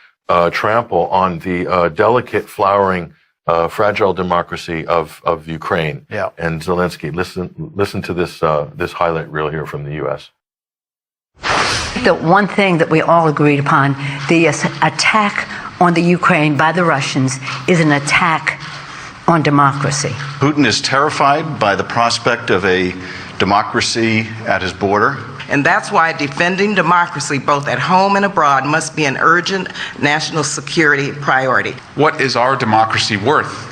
trample on the delicate, flowering, fragile democracy of Ukraine. Yeah. And Zelensky. Listen to this highlight reel here from the U.S. The one thing that we all agreed upon, the attack on the Ukraine by the Russians is an attack on democracy. Putin is terrified by the prospect of a democracy at his border. And that's why defending democracy both at home and abroad must be an urgent national security priority. What is our democracy worth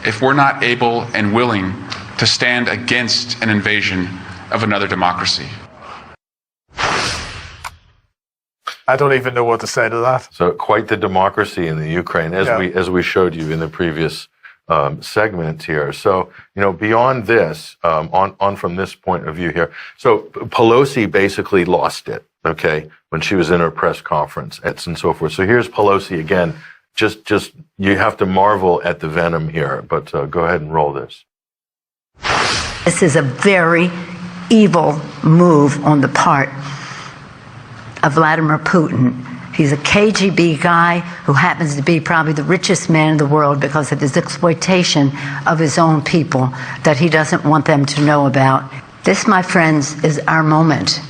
if we're not able and willing to stand against an invasion of another democracy? I don't even know what to say to that. So quite the democracy in the Ukraine, as we showed you in the previous segment here. So, beyond this, on from this point of view here. So Pelosi basically lost it, okay, when she was in her press conference and so forth. So here's Pelosi again. Just you have to marvel at the venom here, but go ahead and roll this. This is a very evil move on the part of Vladimir Putin. He's a KGB guy who happens to be probably the richest man in the world because of his exploitation of his own people that he doesn't want them to know about. This, my friends, is our moment.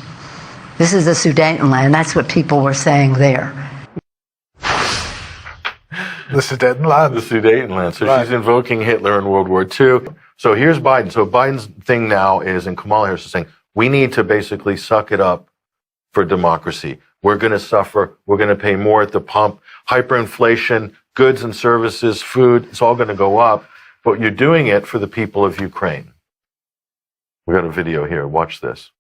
This is the Sudetenland. That's what people were saying there. The Sudetenland. The Sudetenland. So she's invoking Hitler in World War II. So here's Biden. So Biden's thing now is, and Kamala Harris is saying, we need to basically suck it up for democracy. We're going to suffer. We're going to pay more at the pump. Hyperinflation, goods and services, food, it's all going to go up. But you're doing it for the people of Ukraine. We got a video here. Watch this.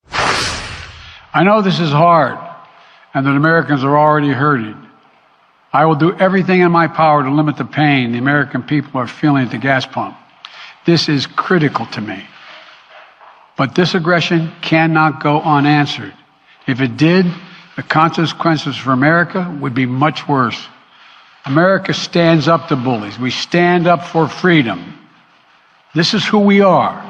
I know this is hard and that Americans are already hurting. I will do everything in my power to limit the pain the American people are feeling at the gas pump. This is critical to me. But this aggression cannot go unanswered. If it did, the consequences for America would be much worse. America stands up to bullies. We stand up for freedom. This is who we are.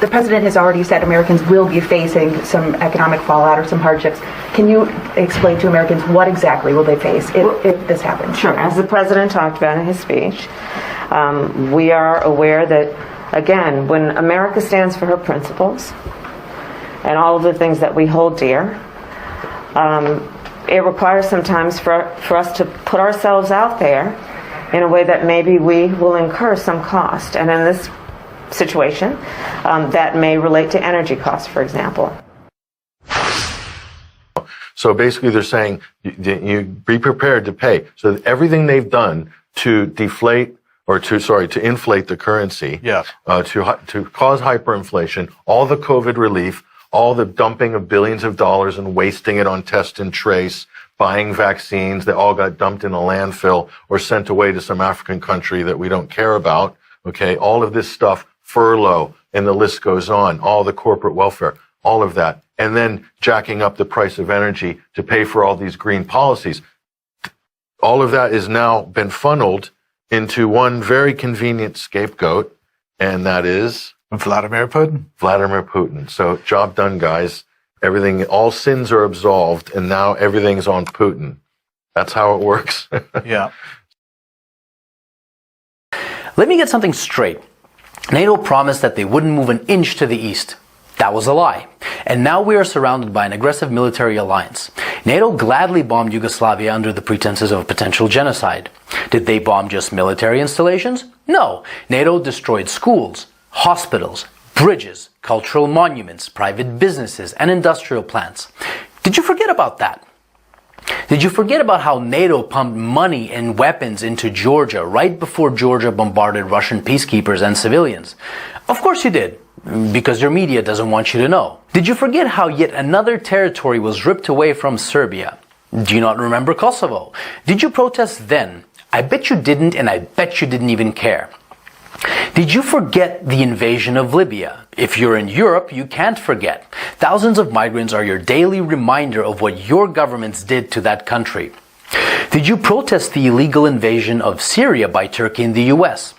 The president has already said Americans will be facing some economic fallout or some hardships. Can you explain to Americans what exactly will they face if this happens? Sure. As the president talked about in his speech, we are aware that, again, when America stands for her principles and all of the things that we hold dear, it requires sometimes for us to put ourselves out there in a way that maybe we will incur some cost. And in this situation, that may relate to energy costs, for example. So basically they're saying you be prepared to pay. So everything they've done to deflate or to inflate the currency, to cause hyperinflation, all the COVID relief, all the dumping of billions of dollars and wasting it on test and trace, buying vaccines that all got dumped in a landfill or sent away to some African country that we don't care about. Okay. All of this stuff, furlough, and the list goes on, all the corporate welfare, all of that. And then jacking up the price of energy to pay for all these green policies. All of that has now been funneled into one very convenient scapegoat, and that is Vladimir Putin. Vladimir Putin. So job done, guys. Everything, all sins are absolved, and now everything's on Putin. That's how it works. Yeah. Let me get something straight. NATO promised that they wouldn't move an inch to the east. That was a lie. And now we are surrounded by an aggressive military alliance. NATO gladly bombed Yugoslavia under the pretenses of a potential genocide. Did they bomb just military installations? No. NATO destroyed schools, hospitals, bridges, cultural monuments, private businesses, and industrial plants. Did you forget about that? Did you forget about how NATO pumped money and weapons into Georgia right before Georgia bombarded Russian peacekeepers and civilians? Of course you did, because your media doesn't want you to know. Did you forget how yet another territory was ripped away from Serbia? Do you not remember Kosovo? Did you protest then? I bet you didn't, and I bet you didn't even care. Did you forget the invasion of Libya? If you're in Europe, you can't forget. Thousands of migrants are your daily reminder of what your governments did to that country. Did you protest the illegal invasion of Syria by Turkey and the US?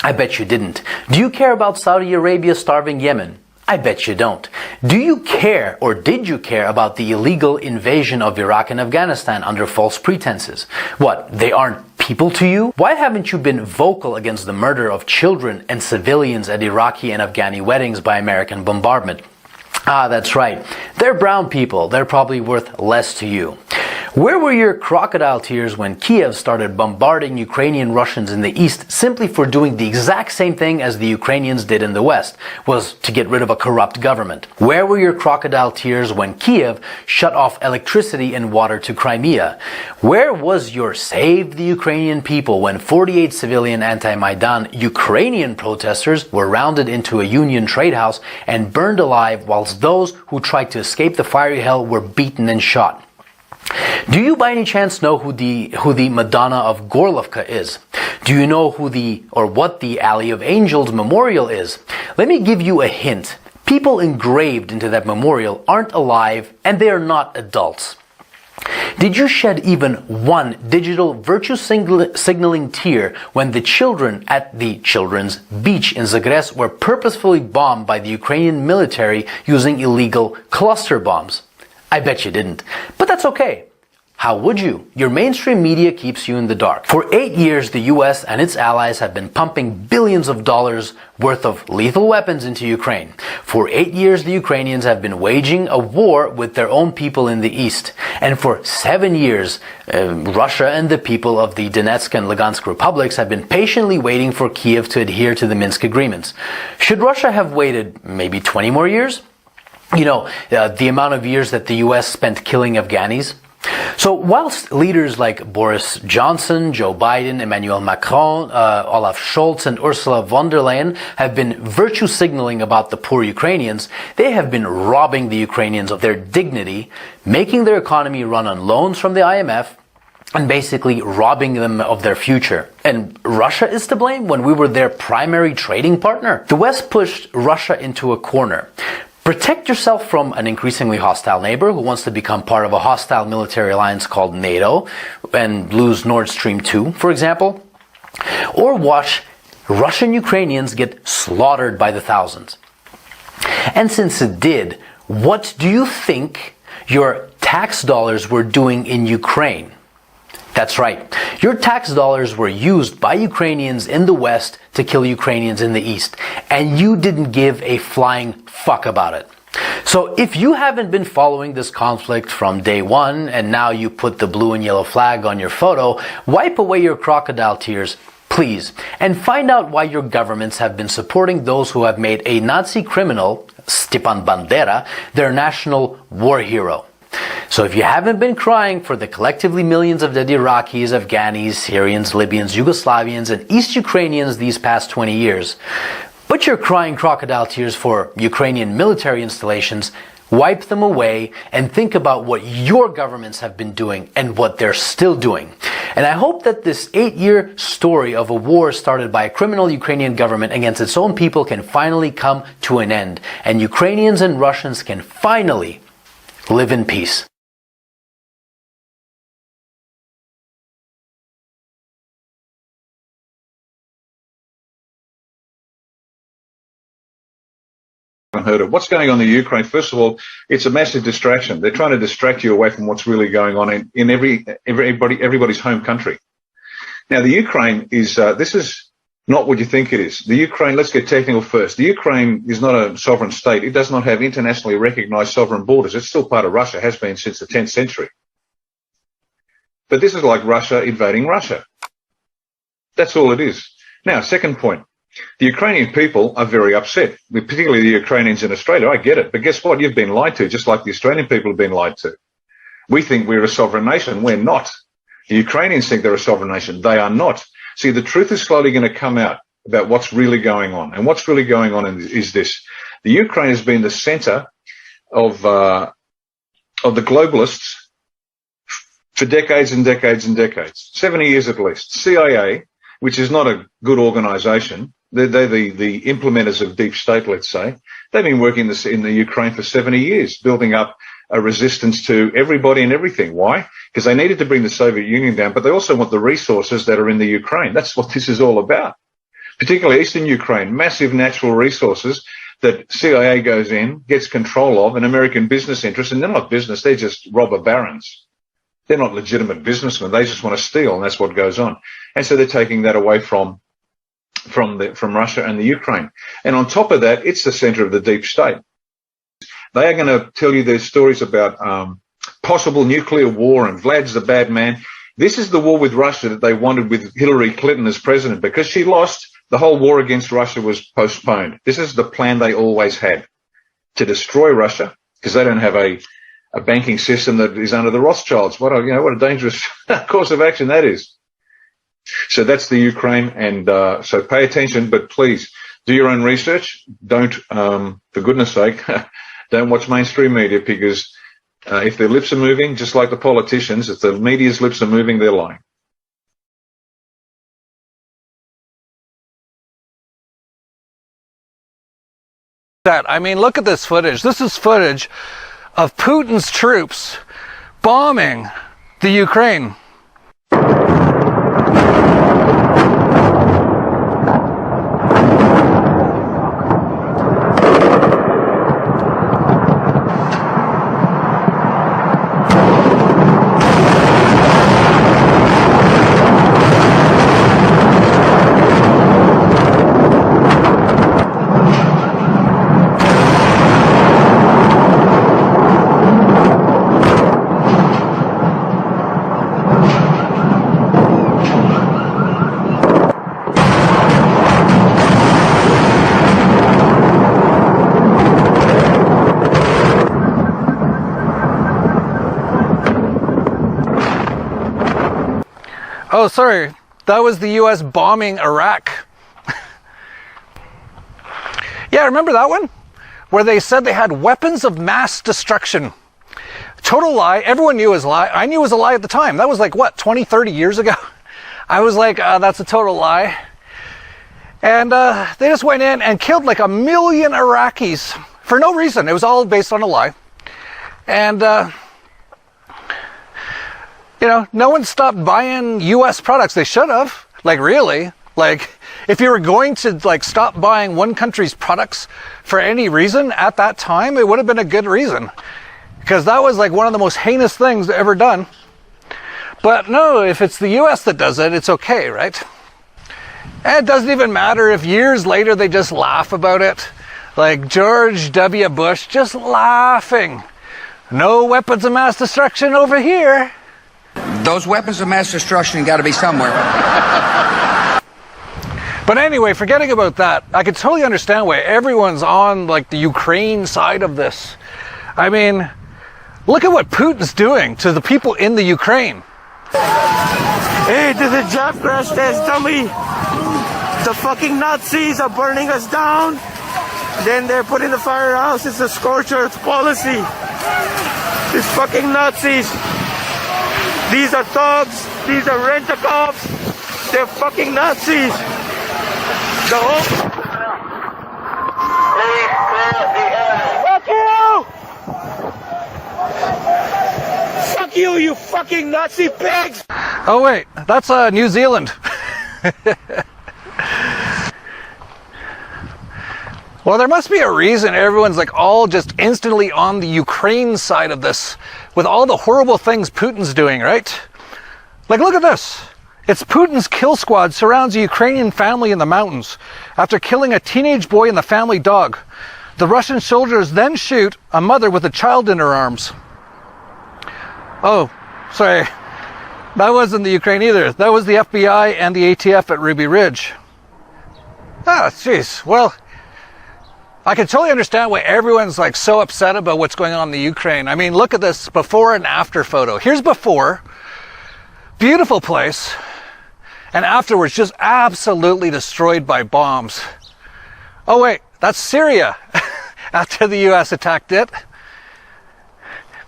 I bet you didn't. Do you care about Saudi Arabia starving Yemen? I bet you don't. Do you care, or did you care, about the illegal invasion of Iraq and Afghanistan under false pretenses? What, they aren't people to you? Why haven't you been vocal against the murder of children and civilians at Iraqi and Afghani weddings by American bombardment? Ah, that's right. They're brown people. They're probably worth less to you. Where were your crocodile tears when Kiev started bombarding Ukrainian Russians in the east simply for doing the exact same thing as the Ukrainians did in the west, was to get rid of a corrupt government? Where were your crocodile tears when Kiev shut off electricity and water to Crimea? Where was your Save the Ukrainian People when 48 civilian anti-Maidan Ukrainian protesters were rounded into a Union trade house and burned alive, whilst those who tried to escape the fiery hell were beaten and shot? Do you by any chance know who the Madonna of Gorlovka is? Do you know what the Alley of Angels memorial is? Let me give you a hint. People engraved into that memorial aren't alive, and they are not adults. Did you shed even one digital virtue signaling tear when the children at the children's beach in Zagreb were purposefully bombed by the Ukrainian military using illegal cluster bombs? I bet you didn't. But that's okay. How would you? Your mainstream media keeps you in the dark. For 8 years, the US and its allies have been pumping billions of dollars worth of lethal weapons into Ukraine. For 8 years, the Ukrainians have been waging a war with their own people in the east. And for 7 years, Russia and the people of the Donetsk and Lugansk republics have been patiently waiting for Kiev to adhere to the Minsk agreements. Should Russia have waited maybe 20 more years? You know, the amount of years that the US spent killing Afghanis. So whilst leaders like Boris Johnson, Joe Biden, Emmanuel Macron, Olaf Scholz and Ursula von der Leyen have been virtue signaling about the poor Ukrainians, they have been robbing the Ukrainians of their dignity, making their economy run on loans from the IMF, and basically robbing them of their future. And Russia is to blame when we were their primary trading partner? The West pushed Russia into a corner. Protect yourself from an increasingly hostile neighbor who wants to become part of a hostile military alliance called NATO and lose Nord Stream 2, for example. Or watch Russian Ukrainians get slaughtered by the thousands. And since it did, what do you think your tax dollars were doing in Ukraine? That's right. Your tax dollars were used by Ukrainians in the West to kill Ukrainians in the East. And you didn't give a flying fuck about it. So if you haven't been following this conflict from day one and now you put the blue and yellow flag on your photo, wipe away your crocodile tears, please, and find out why your governments have been supporting those who have made a Nazi criminal, Stepan Bandera, their national war hero. So if you haven't been crying for the collectively millions of dead Iraqis, Afghanis, Syrians, Libyans, Yugoslavians, and East Ukrainians these past 20 years, but you're crying crocodile tears for Ukrainian military installations, wipe them away and think about what your governments have been doing and what they're still doing. And I hope that this 8-year story of a war started by a criminal Ukrainian government against its own people can finally come to an end, and Ukrainians and Russians can finally live in peace. Heard of what's going on in Ukraine. First of all, it's a massive distraction. They're trying to distract you away from what's really going on in everybody's home country. Now, the Ukraine is this is not what you think it is. The Ukraine, let's get technical first. The Ukraine is not a sovereign state. It does not have internationally recognized sovereign borders. It's still part of Russia, has been since the 10th century. But this is like Russia invading Russia. That's all it is. Now, second point. The Ukrainian people are very upset, particularly the Ukrainians in Australia. I get it. But guess what? You've been lied to, just like the Australian people have been lied to. We think we're a sovereign nation. We're not. The Ukrainians think they're a sovereign nation. They are not. See, the truth is slowly going to come out about what's really going on. And what's really going on is this. The Ukraine has been the center of the globalists for decades and decades and decades, 70 years at least. CIA, which is not a good organization, they're the implementers of deep state, let's say. They've been working in the Ukraine for 70 years, building up a resistance to everybody and everything. Why? Because they needed to bring the Soviet Union down, but they also want the resources that are in the Ukraine. That's what this is all about. Particularly Eastern Ukraine, massive natural resources that CIA goes in, gets control of, and American business interests, and they're not business, they're just robber barons. They're not legitimate businessmen. They just want to steal, and that's what goes on. And so they're taking that away from Russia and the Ukraine. And on top of that, it's the center of the deep state. They are going to tell you their stories about possible nuclear war and Vlad's the bad man. This is the war with Russia that they wanted with Hillary Clinton as president. Because she lost, the whole war against Russia was postponed. This is the plan they always had, to destroy Russia, because they don't have a banking system that is under the Rothschilds. What a dangerous course of action that is. So that's the Ukraine, and so pay attention, but please do your own research. Don't, for goodness sake, don't watch mainstream media, because if their lips are moving, just like the politicians, if the media's lips are moving, they're lying. I mean, look at this footage. This is footage of Putin's troops bombing the Ukraine. Oh, sorry, that was the US bombing Iraq. Yeah, remember that one? Where they said they had weapons of mass destruction. Total lie. Everyone knew it was a lie. I knew it was a lie at the time. That was like, what, 20, 30 years ago? I was like, that's a total lie. And they just went in and killed like 1 million Iraqis for no reason. It was all based on a lie. And you know, no one stopped buying U.S. products. They should have. Like, really? Like, if you were going to like stop buying one country's products for any reason at that time, it would have been a good reason, because that was like one of the most heinous things ever done. But no, if it's the US that does it, it's okay, right? And it doesn't even matter if years later they just laugh about it. Like George W. Bush just laughing. No weapons of mass destruction over here. Those weapons of mass destruction got to be somewhere. But anyway, forgetting about that, I can totally understand why everyone's on like the Ukraine side of this. I mean, look at what Putin's doing to the people in the Ukraine. Hey, this is job crash test dummy. The fucking Nazis are burning us down. Then they're putting the firehouse. It's a scorched earth policy. These fucking Nazis. These are thugs. These are rent-a-cops. They're fucking Nazis. The whole... Fuck you! Fuck you, you fucking Nazi pigs! Oh wait, that's New Zealand. Well, there must be a reason everyone's like all just instantly on the Ukraine side of this with all the horrible things Putin's doing, right? Like, look at this. It's Putin's kill squad surrounds a Ukrainian family in the mountains after killing a teenage boy and the family dog. The Russian soldiers then shoot a mother with a child in her arms. Oh, sorry. That wasn't the Ukraine either. That was the FBI and the ATF at Ruby Ridge. Ah, jeez. Well, I can totally understand why everyone's like so upset about what's going on in the Ukraine. I mean, look at this before and after photo. Here's before. Beautiful place. And afterwards, just absolutely destroyed by bombs. Oh wait, that's Syria after the US attacked it.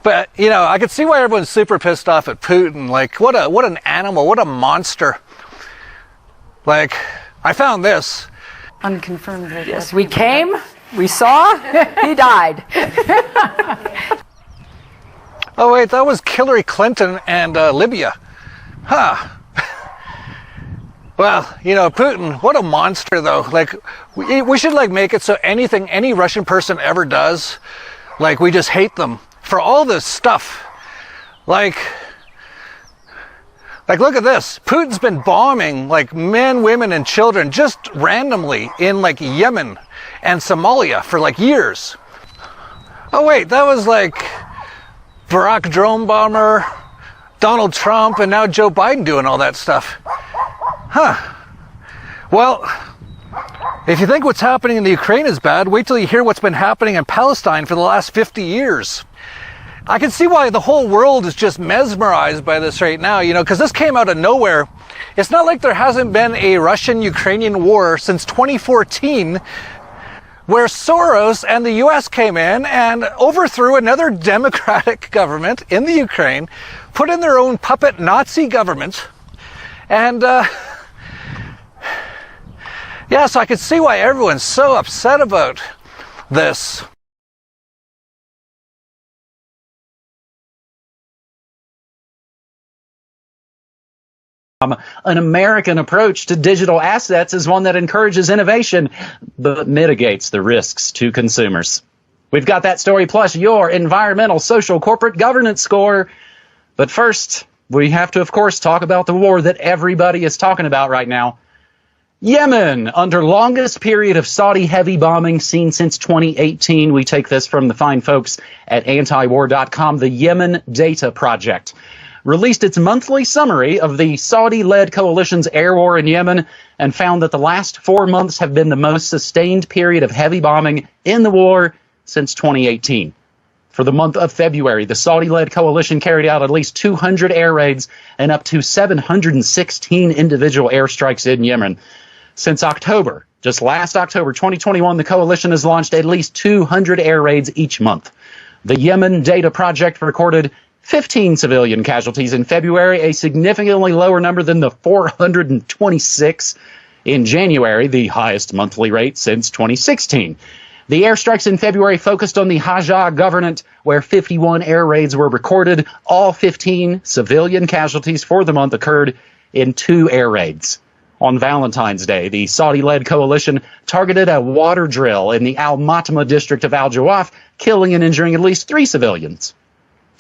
But, you know, I can see why everyone's super pissed off at Putin. Like, what an animal, what a monster. Like, I found this. Unconfirmed. Yes, we came, we saw, he died. Oh wait, that was Hillary Clinton and Libya. Huh. Well, you know, Putin, what a monster though. Like, we should like make it so anything any Russian person ever does, like we just hate them for all this stuff. Like look at this. Putin's been bombing like men, women, and children just randomly in like Yemen and Somalia for like years. Oh wait, that was like Barack drone bomber, Donald Trump, and now Joe Biden doing all that stuff. Huh. Well, if you think what's happening in the Ukraine is bad, wait till you hear what's been happening in Palestine for the last 50 years. I can see why the whole world is just mesmerized by this right now, you know, because this came out of nowhere. It's not like there hasn't been a Russian-Ukrainian war since 2014, where Soros and the US came in and overthrew another democratic government in the Ukraine, put in their own puppet Nazi government, and yeah, so I could see why everyone's so upset about this. An American approach to digital assets is one that encourages innovation, but mitigates the risks to consumers. We've got that story plus your environmental, social, corporate governance score. But first, we have to, of course, talk about the war that everybody is talking about right now. Yemen, under longest period of Saudi heavy bombing seen since 2018. We take this from the fine folks at antiwar.com. The Yemen Data Project released its monthly summary of the Saudi-led coalition's air war in Yemen and found that the last 4 months have been the most sustained period of heavy bombing in the war since 2018. For the month of February, the Saudi-led coalition carried out at least 200 air raids and up to 716 individual airstrikes in Yemen. Since October, just last October 2021, the coalition has launched at least 200 air raids each month. The Yemen Data Project recorded 15 civilian casualties in February, a significantly lower number than the 426 in January, the highest monthly rate since 2016. The airstrikes in February focused on the Hajj Governorate, where 51 air raids were recorded. All 15 civilian casualties for the month occurred in 2 air raids. On Valentine's Day, the Saudi-led coalition targeted a water drill in the Al-Matama district of Al-Jawaf, killing and injuring at least 3 civilians.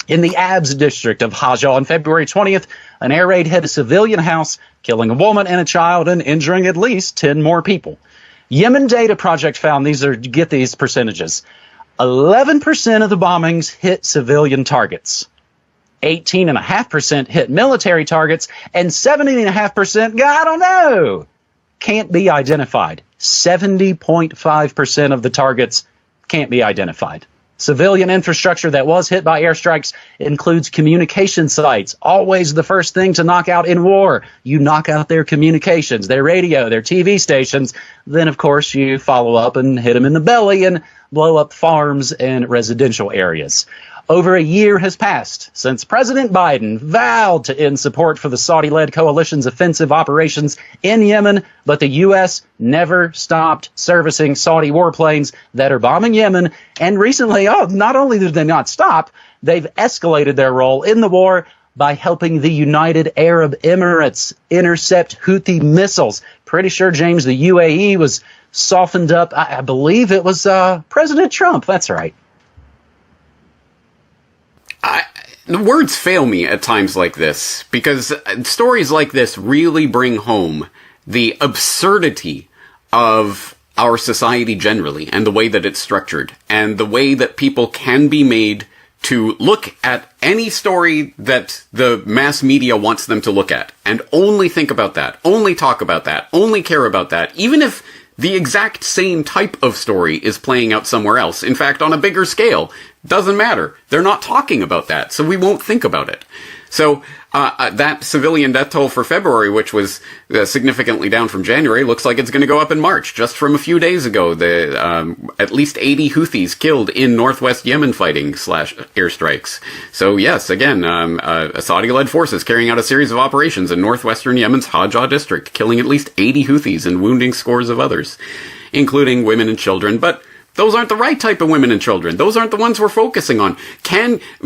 In the Abs district of Hajjah on February 20th, an air raid hit a civilian house, killing a woman and a child and injuring at least 10 more people. Yemen Data Project found get these percentages. 11% of the bombings hit civilian targets. 18.5% hit military targets, and 17.5%, I don't know, can't be identified. 70.5% of the targets can't be identified. Civilian infrastructure that was hit by airstrikes includes communication sites. Always the first thing to knock out in war. You knock out their communications, their radio, their TV stations. Then, of course, you follow up and hit them in the belly and blow up farms and residential areas. Over a year has passed since President Biden vowed to end support for the Saudi-led coalition's offensive operations in Yemen, but the U.S. never stopped servicing Saudi warplanes that are bombing Yemen. And recently, not only did they not stop, they've escalated their role in the war by helping the United Arab Emirates intercept Houthi missiles. Pretty sure, James, the UAE was softened up. I believe it was President Trump. That's right. The words fail me at times like this, because stories like this really bring home the absurdity of our society generally, and the way that it's structured, and the way that people can be made to look at any story that the mass media wants them to look at, and only think about that, only talk about that, only care about that, even if the exact same type of story is playing out somewhere else. In fact, on a bigger scale. Doesn't matter. They're not talking about that, so we won't think about it. So that civilian death toll for February, which was significantly down from January, looks like it's going to go up in March. Just from a few days ago, at least 80 Houthis killed in northwest Yemen fighting / airstrikes. So yes, again, Saudi-led forces carrying out a series of operations in northwestern Yemen's Hajjah district, killing at least 80 Houthis and wounding scores of others, including women and children. But those aren't the right type of women and children. Those aren't the ones we're focusing on.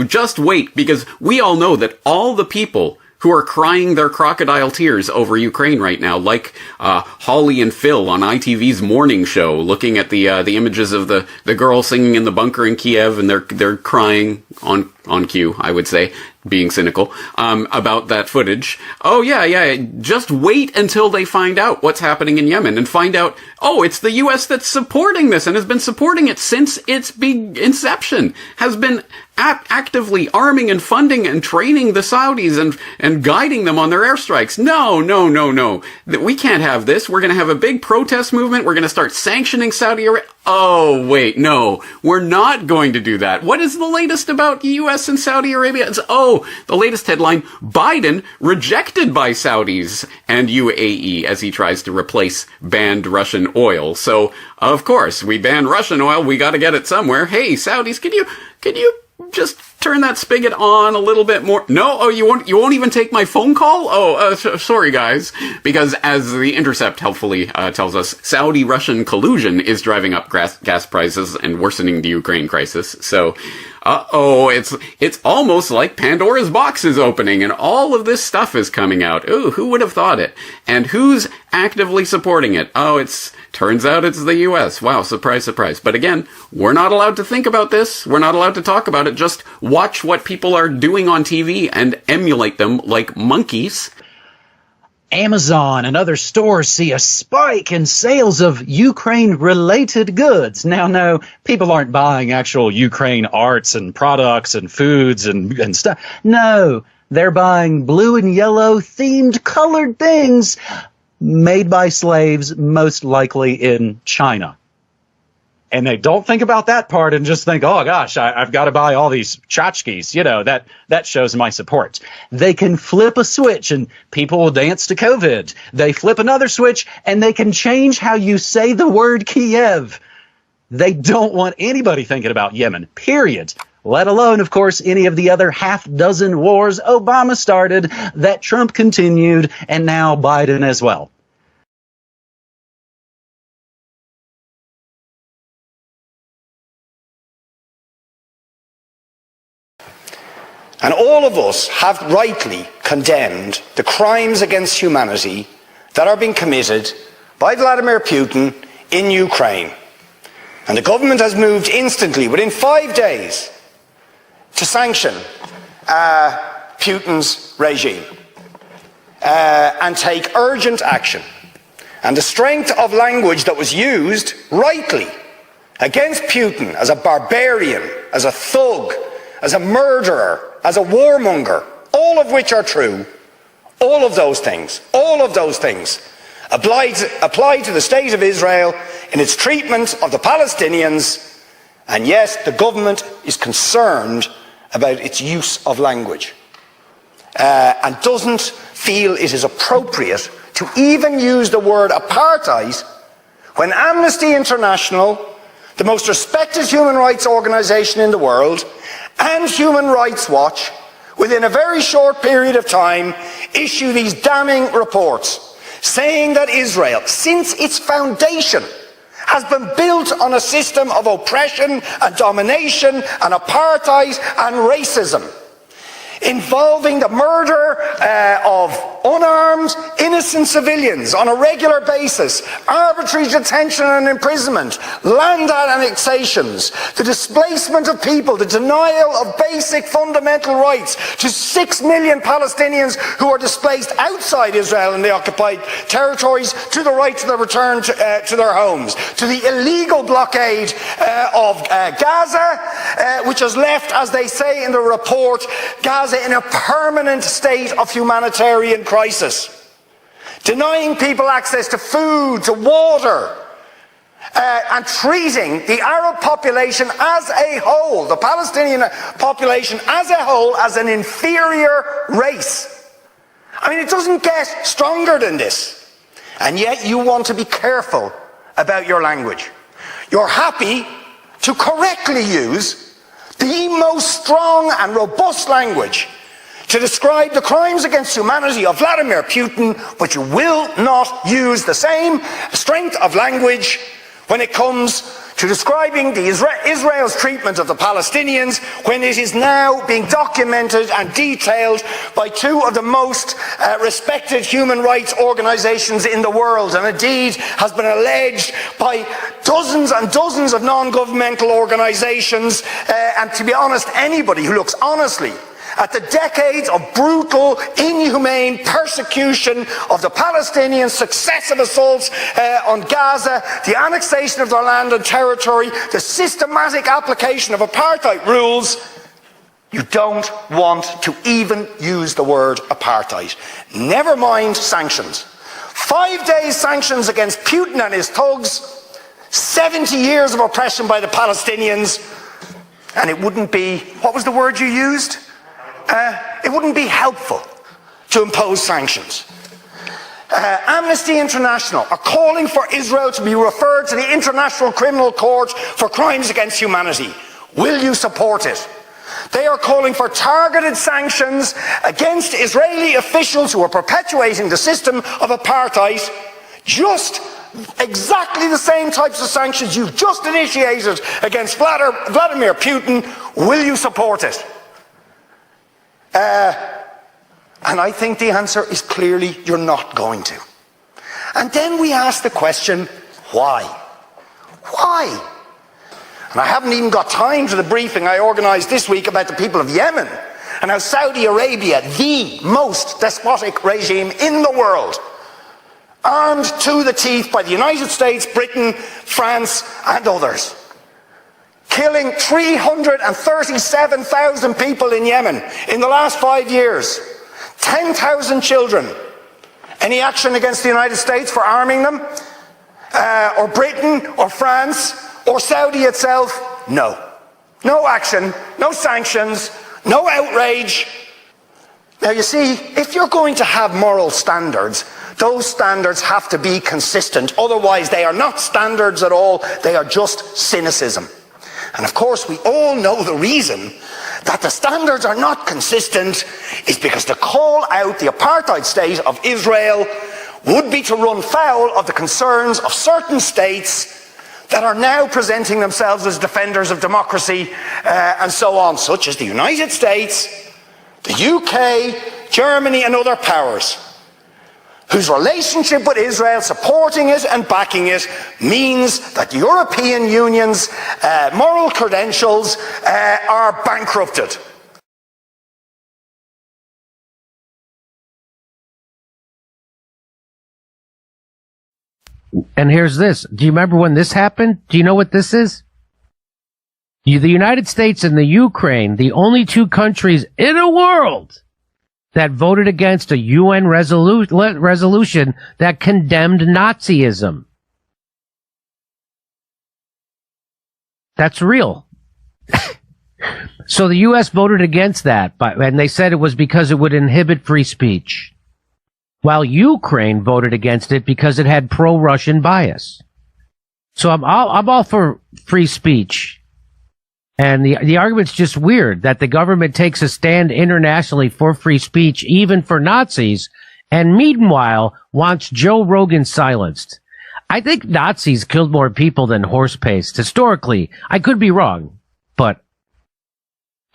Just wait, because we all know that all the people who are crying their crocodile tears over Ukraine right now, like Holly and Phil on ITV's morning show, looking at the images of the girl singing in the bunker in Kiev, and they're crying on cue, I would say, being cynical, about that footage. Oh yeah, just wait until they find out what's happening in Yemen, and find out, oh, it's the U.S. that's supporting this, and has been supporting it since its big inception, has been actively arming and funding and training the Saudis and guiding them on their airstrikes. No. We can't have this. We're going to have a big protest movement. We're going to start sanctioning Saudi Arabia. Oh, wait, no, we're not going to do that. What is the latest about the U.S. and Saudi Arabia? The latest headline, Biden rejected by Saudis and UAE as he tries to replace banned Russian oil. So, of course, we ban Russian oil. We got to get it somewhere. Hey, Saudis, can you just turn that spigot on a little bit more? No? Oh, you won't even take my phone call? Oh, sorry guys. Because as The Intercept helpfully tells us, Saudi-Russian collusion is driving up gas prices and worsening the Ukraine crisis. So, it's almost like Pandora's box is opening and all of this stuff is coming out. Ooh, who would have thought it? And who's actively supporting it? Oh, turns out it's the U.S. Wow, surprise, surprise. But again, we're not allowed to think about this. We're not allowed to talk about it. Just watch what people are doing on TV and emulate them like monkeys. Amazon and other stores see a spike in sales of Ukraine-related goods. Now, no, people aren't buying actual Ukraine arts and products and foods and stuff. No, they're buying blue and yellow themed colored things made by slaves, most likely in China. And they don't think about that part and just think, oh gosh, I've got to buy all these tchotchkes. That shows my support. They can flip a switch and people will dance to COVID. They flip another switch and they can change how you say the word Kiev. They don't want anybody thinking about Yemen, period. Let alone, of course, any of the other half-dozen wars Obama started that Trump continued, and now Biden as well. And all of us have rightly condemned the crimes against humanity that are being committed by Vladimir Putin in Ukraine. And the government has moved instantly, within 5 days, to sanction Putin's regime and take urgent action. And the strength of language that was used, rightly, against Putin as a barbarian, as a thug, as a murderer, as a warmonger, all of which are true, all of those things apply to the state of Israel in its treatment of the Palestinians, and yes, the government is concerned about its use of language and doesn't feel it is appropriate to even use the word apartheid when Amnesty International, the most respected human rights organisation in the world, and Human Rights Watch, within a very short period of time, issue these damning reports saying that Israel, since its foundation, has been built on a system of oppression and domination and apartheid and racism, involving the murder of unarmed, innocent civilians on a regular basis, arbitrary detention and imprisonment, land annexations, the displacement of people, the denial of basic fundamental rights to 6 million Palestinians who are displaced outside Israel and the occupied territories, to the right to the return to their homes, to the illegal blockade of Gaza, which has left, as they say in the report, Gaza in a permanent state of humanitarian crisis, denying people access to food, to water, and treating the Arab population as a whole, the Palestinian population as a whole, as an inferior race. I mean, it doesn't get stronger than this. And yet you want to be careful about your language. You're happy to correctly use the most strong and robust language to describe the crimes against humanity of Vladimir Putin, but you will not use the same strength of language when it comes to describing Israel's treatment of the Palestinians, when it is now being documented and detailed by two of the most respected human rights organisations in the world, and indeed has been alleged by dozens and dozens of non-governmental organisations, and to be honest, anybody who looks honestly at the decades of brutal, inhumane persecution of the Palestinians, successive assaults on Gaza, the annexation of their land and territory, the systematic application of apartheid rules, you don't want to even use the word apartheid. Never mind sanctions. 5 days sanctions against Putin and his thugs, 70 years of oppression by the Palestinians, and it wouldn't be, what was the word you used? It wouldn't be helpful to impose sanctions. Amnesty International are calling for Israel to be referred to the International Criminal Court for crimes against humanity. Will you support it? They are calling for targeted sanctions against Israeli officials who are perpetuating the system of apartheid, just exactly the same types of sanctions you've just initiated against Vladimir Putin. Will you support it? And I think the answer is clearly you're not going to. And then we ask the question, why? Why? And I haven't even got time for the briefing I organised this week about the people of Yemen and how Saudi Arabia, the most despotic regime in the world, armed to the teeth by the United States, Britain, France and others, killing 337,000 people in Yemen in the last 5 years, 10,000 children. Any action against the United States for arming them? Or Britain, or France, or Saudi itself? No. No action, no sanctions, no outrage. Now you see, if you're going to have moral standards, those standards have to be consistent. Otherwise they are not standards at all, they are just cynicism. And of course, we all know the reason that the standards are not consistent is because to call out the apartheid state of Israel would be to run foul of the concerns of certain states that are now presenting themselves as defenders of democracy and so on, such as the United States, the UK, Germany and other powers. whose relationship with Israel, supporting it and backing it, means that the European Union's moral credentials are bankrupted. And here's this. Do you remember when this happened? Do you know what this is? The United States and the Ukraine, the only two countries in the world that voted against a UN resolution that condemned Nazism. That's real. So the U.S. voted against that, and they said it was because it would inhibit free speech, while Ukraine voted against it because it had pro-Russian bias. So I'm all for free speech. And the argument's just weird that the government takes a stand internationally for free speech, even for Nazis, and meanwhile wants Joe Rogan silenced. I think Nazis killed more people than horse paste. Historically, I could be wrong, but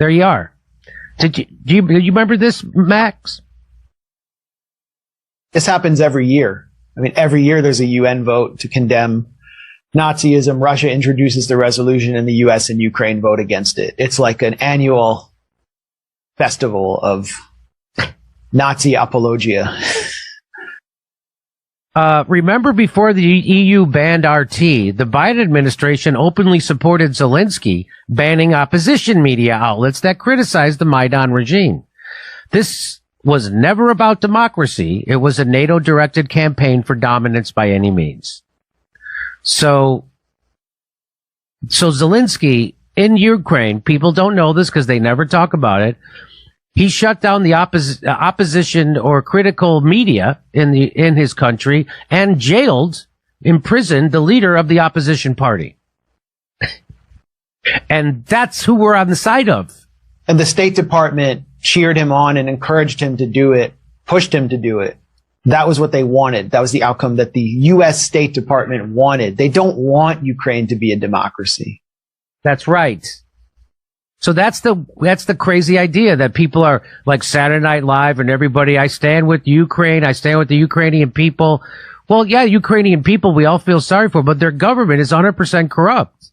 there you are. Do you remember this, Max? This happens every year. I mean, every year there's a UN vote to condemn Nazism. Russia introduces the resolution and the US and Ukraine vote against it. It's like an annual festival of Nazi apologia. Remember before the EU banned RT, the Biden administration openly supported Zelensky banning opposition media outlets that criticized the Maidan regime. This was never about democracy. It was a NATO-directed campaign for dominance by any means. So Zelensky in Ukraine, people don't know this because they never talk about it. He shut down the opposition or critical media in his country and imprisoned the leader of the opposition party. And that's who we're on the side of. And the State Department cheered him on and encouraged him to do it, pushed him to do it. That was what they wanted. That was the outcome that the U.S. State Department wanted. They don't want Ukraine to be a democracy. That's right. So that's the crazy idea that people are like Saturday Night Live and everybody, I stand with Ukraine, I stand with the Ukrainian people. Well, yeah, Ukrainian people we all feel sorry for, but their government is 100% corrupt.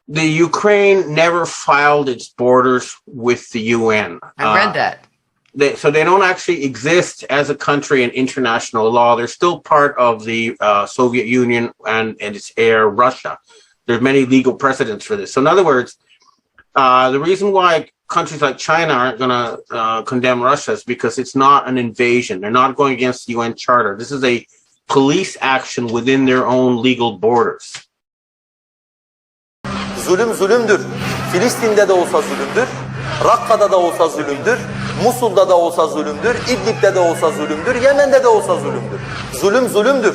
The Ukraine never filed its borders with the UN. I read that. So they don't actually exist as a country in international law. They're still part of the Soviet Union and its heir, Russia. There's many legal precedents for this. So in other words, the reason why countries like China aren't going to condemn Russia is because it's not an invasion. They're not going against the UN Charter. This is a police action within their own legal borders. Zulüm zulümdür. Filistin'de de olsa zulümdür. Rakka'da da olsa zulümdür. Musul'da da olsa zulümdür. İdlib'de de olsa zulümdür. Yemen'de de olsa zulümdür. Zulüm zulümdür.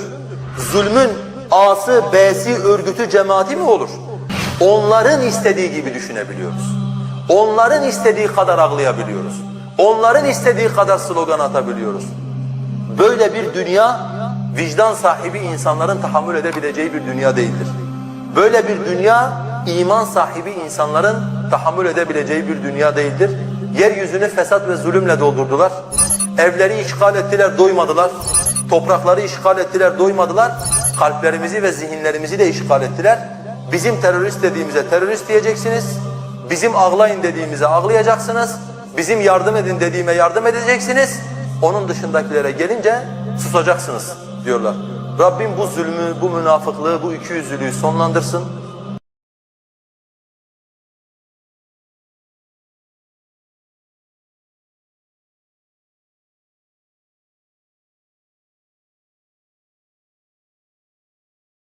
Zulmün A'sı, B'si, örgütü, cemaati mi olur? Onların istediği gibi düşünebiliyoruz. Onların istediği kadar ağlayabiliyoruz. Onların istediği kadar slogan atabiliyoruz. Böyle bir dünya vicdan sahibi insanların tahammül edebileceği bir dünya değildir. Böyle bir dünya iman sahibi insanların tahammül edebileceği bir dünya değildir. Yeryüzünü fesat ve zulümle doldurdular. Evleri işgal ettiler, doymadılar. Toprakları işgal ettiler, doymadılar. Kalplerimizi ve zihinlerimizi de işgal ettiler. Bizim terörist dediğimize terörist diyeceksiniz. Bizim ağlayın dediğimize ağlayacaksınız. Bizim yardım edin dediğime yardım edeceksiniz. Onun dışındakilere gelince susacaksınız diyorlar. Rabbim bu zulmü, bu münafıklığı, bu ikiyüzlülüğü sonlandırsın.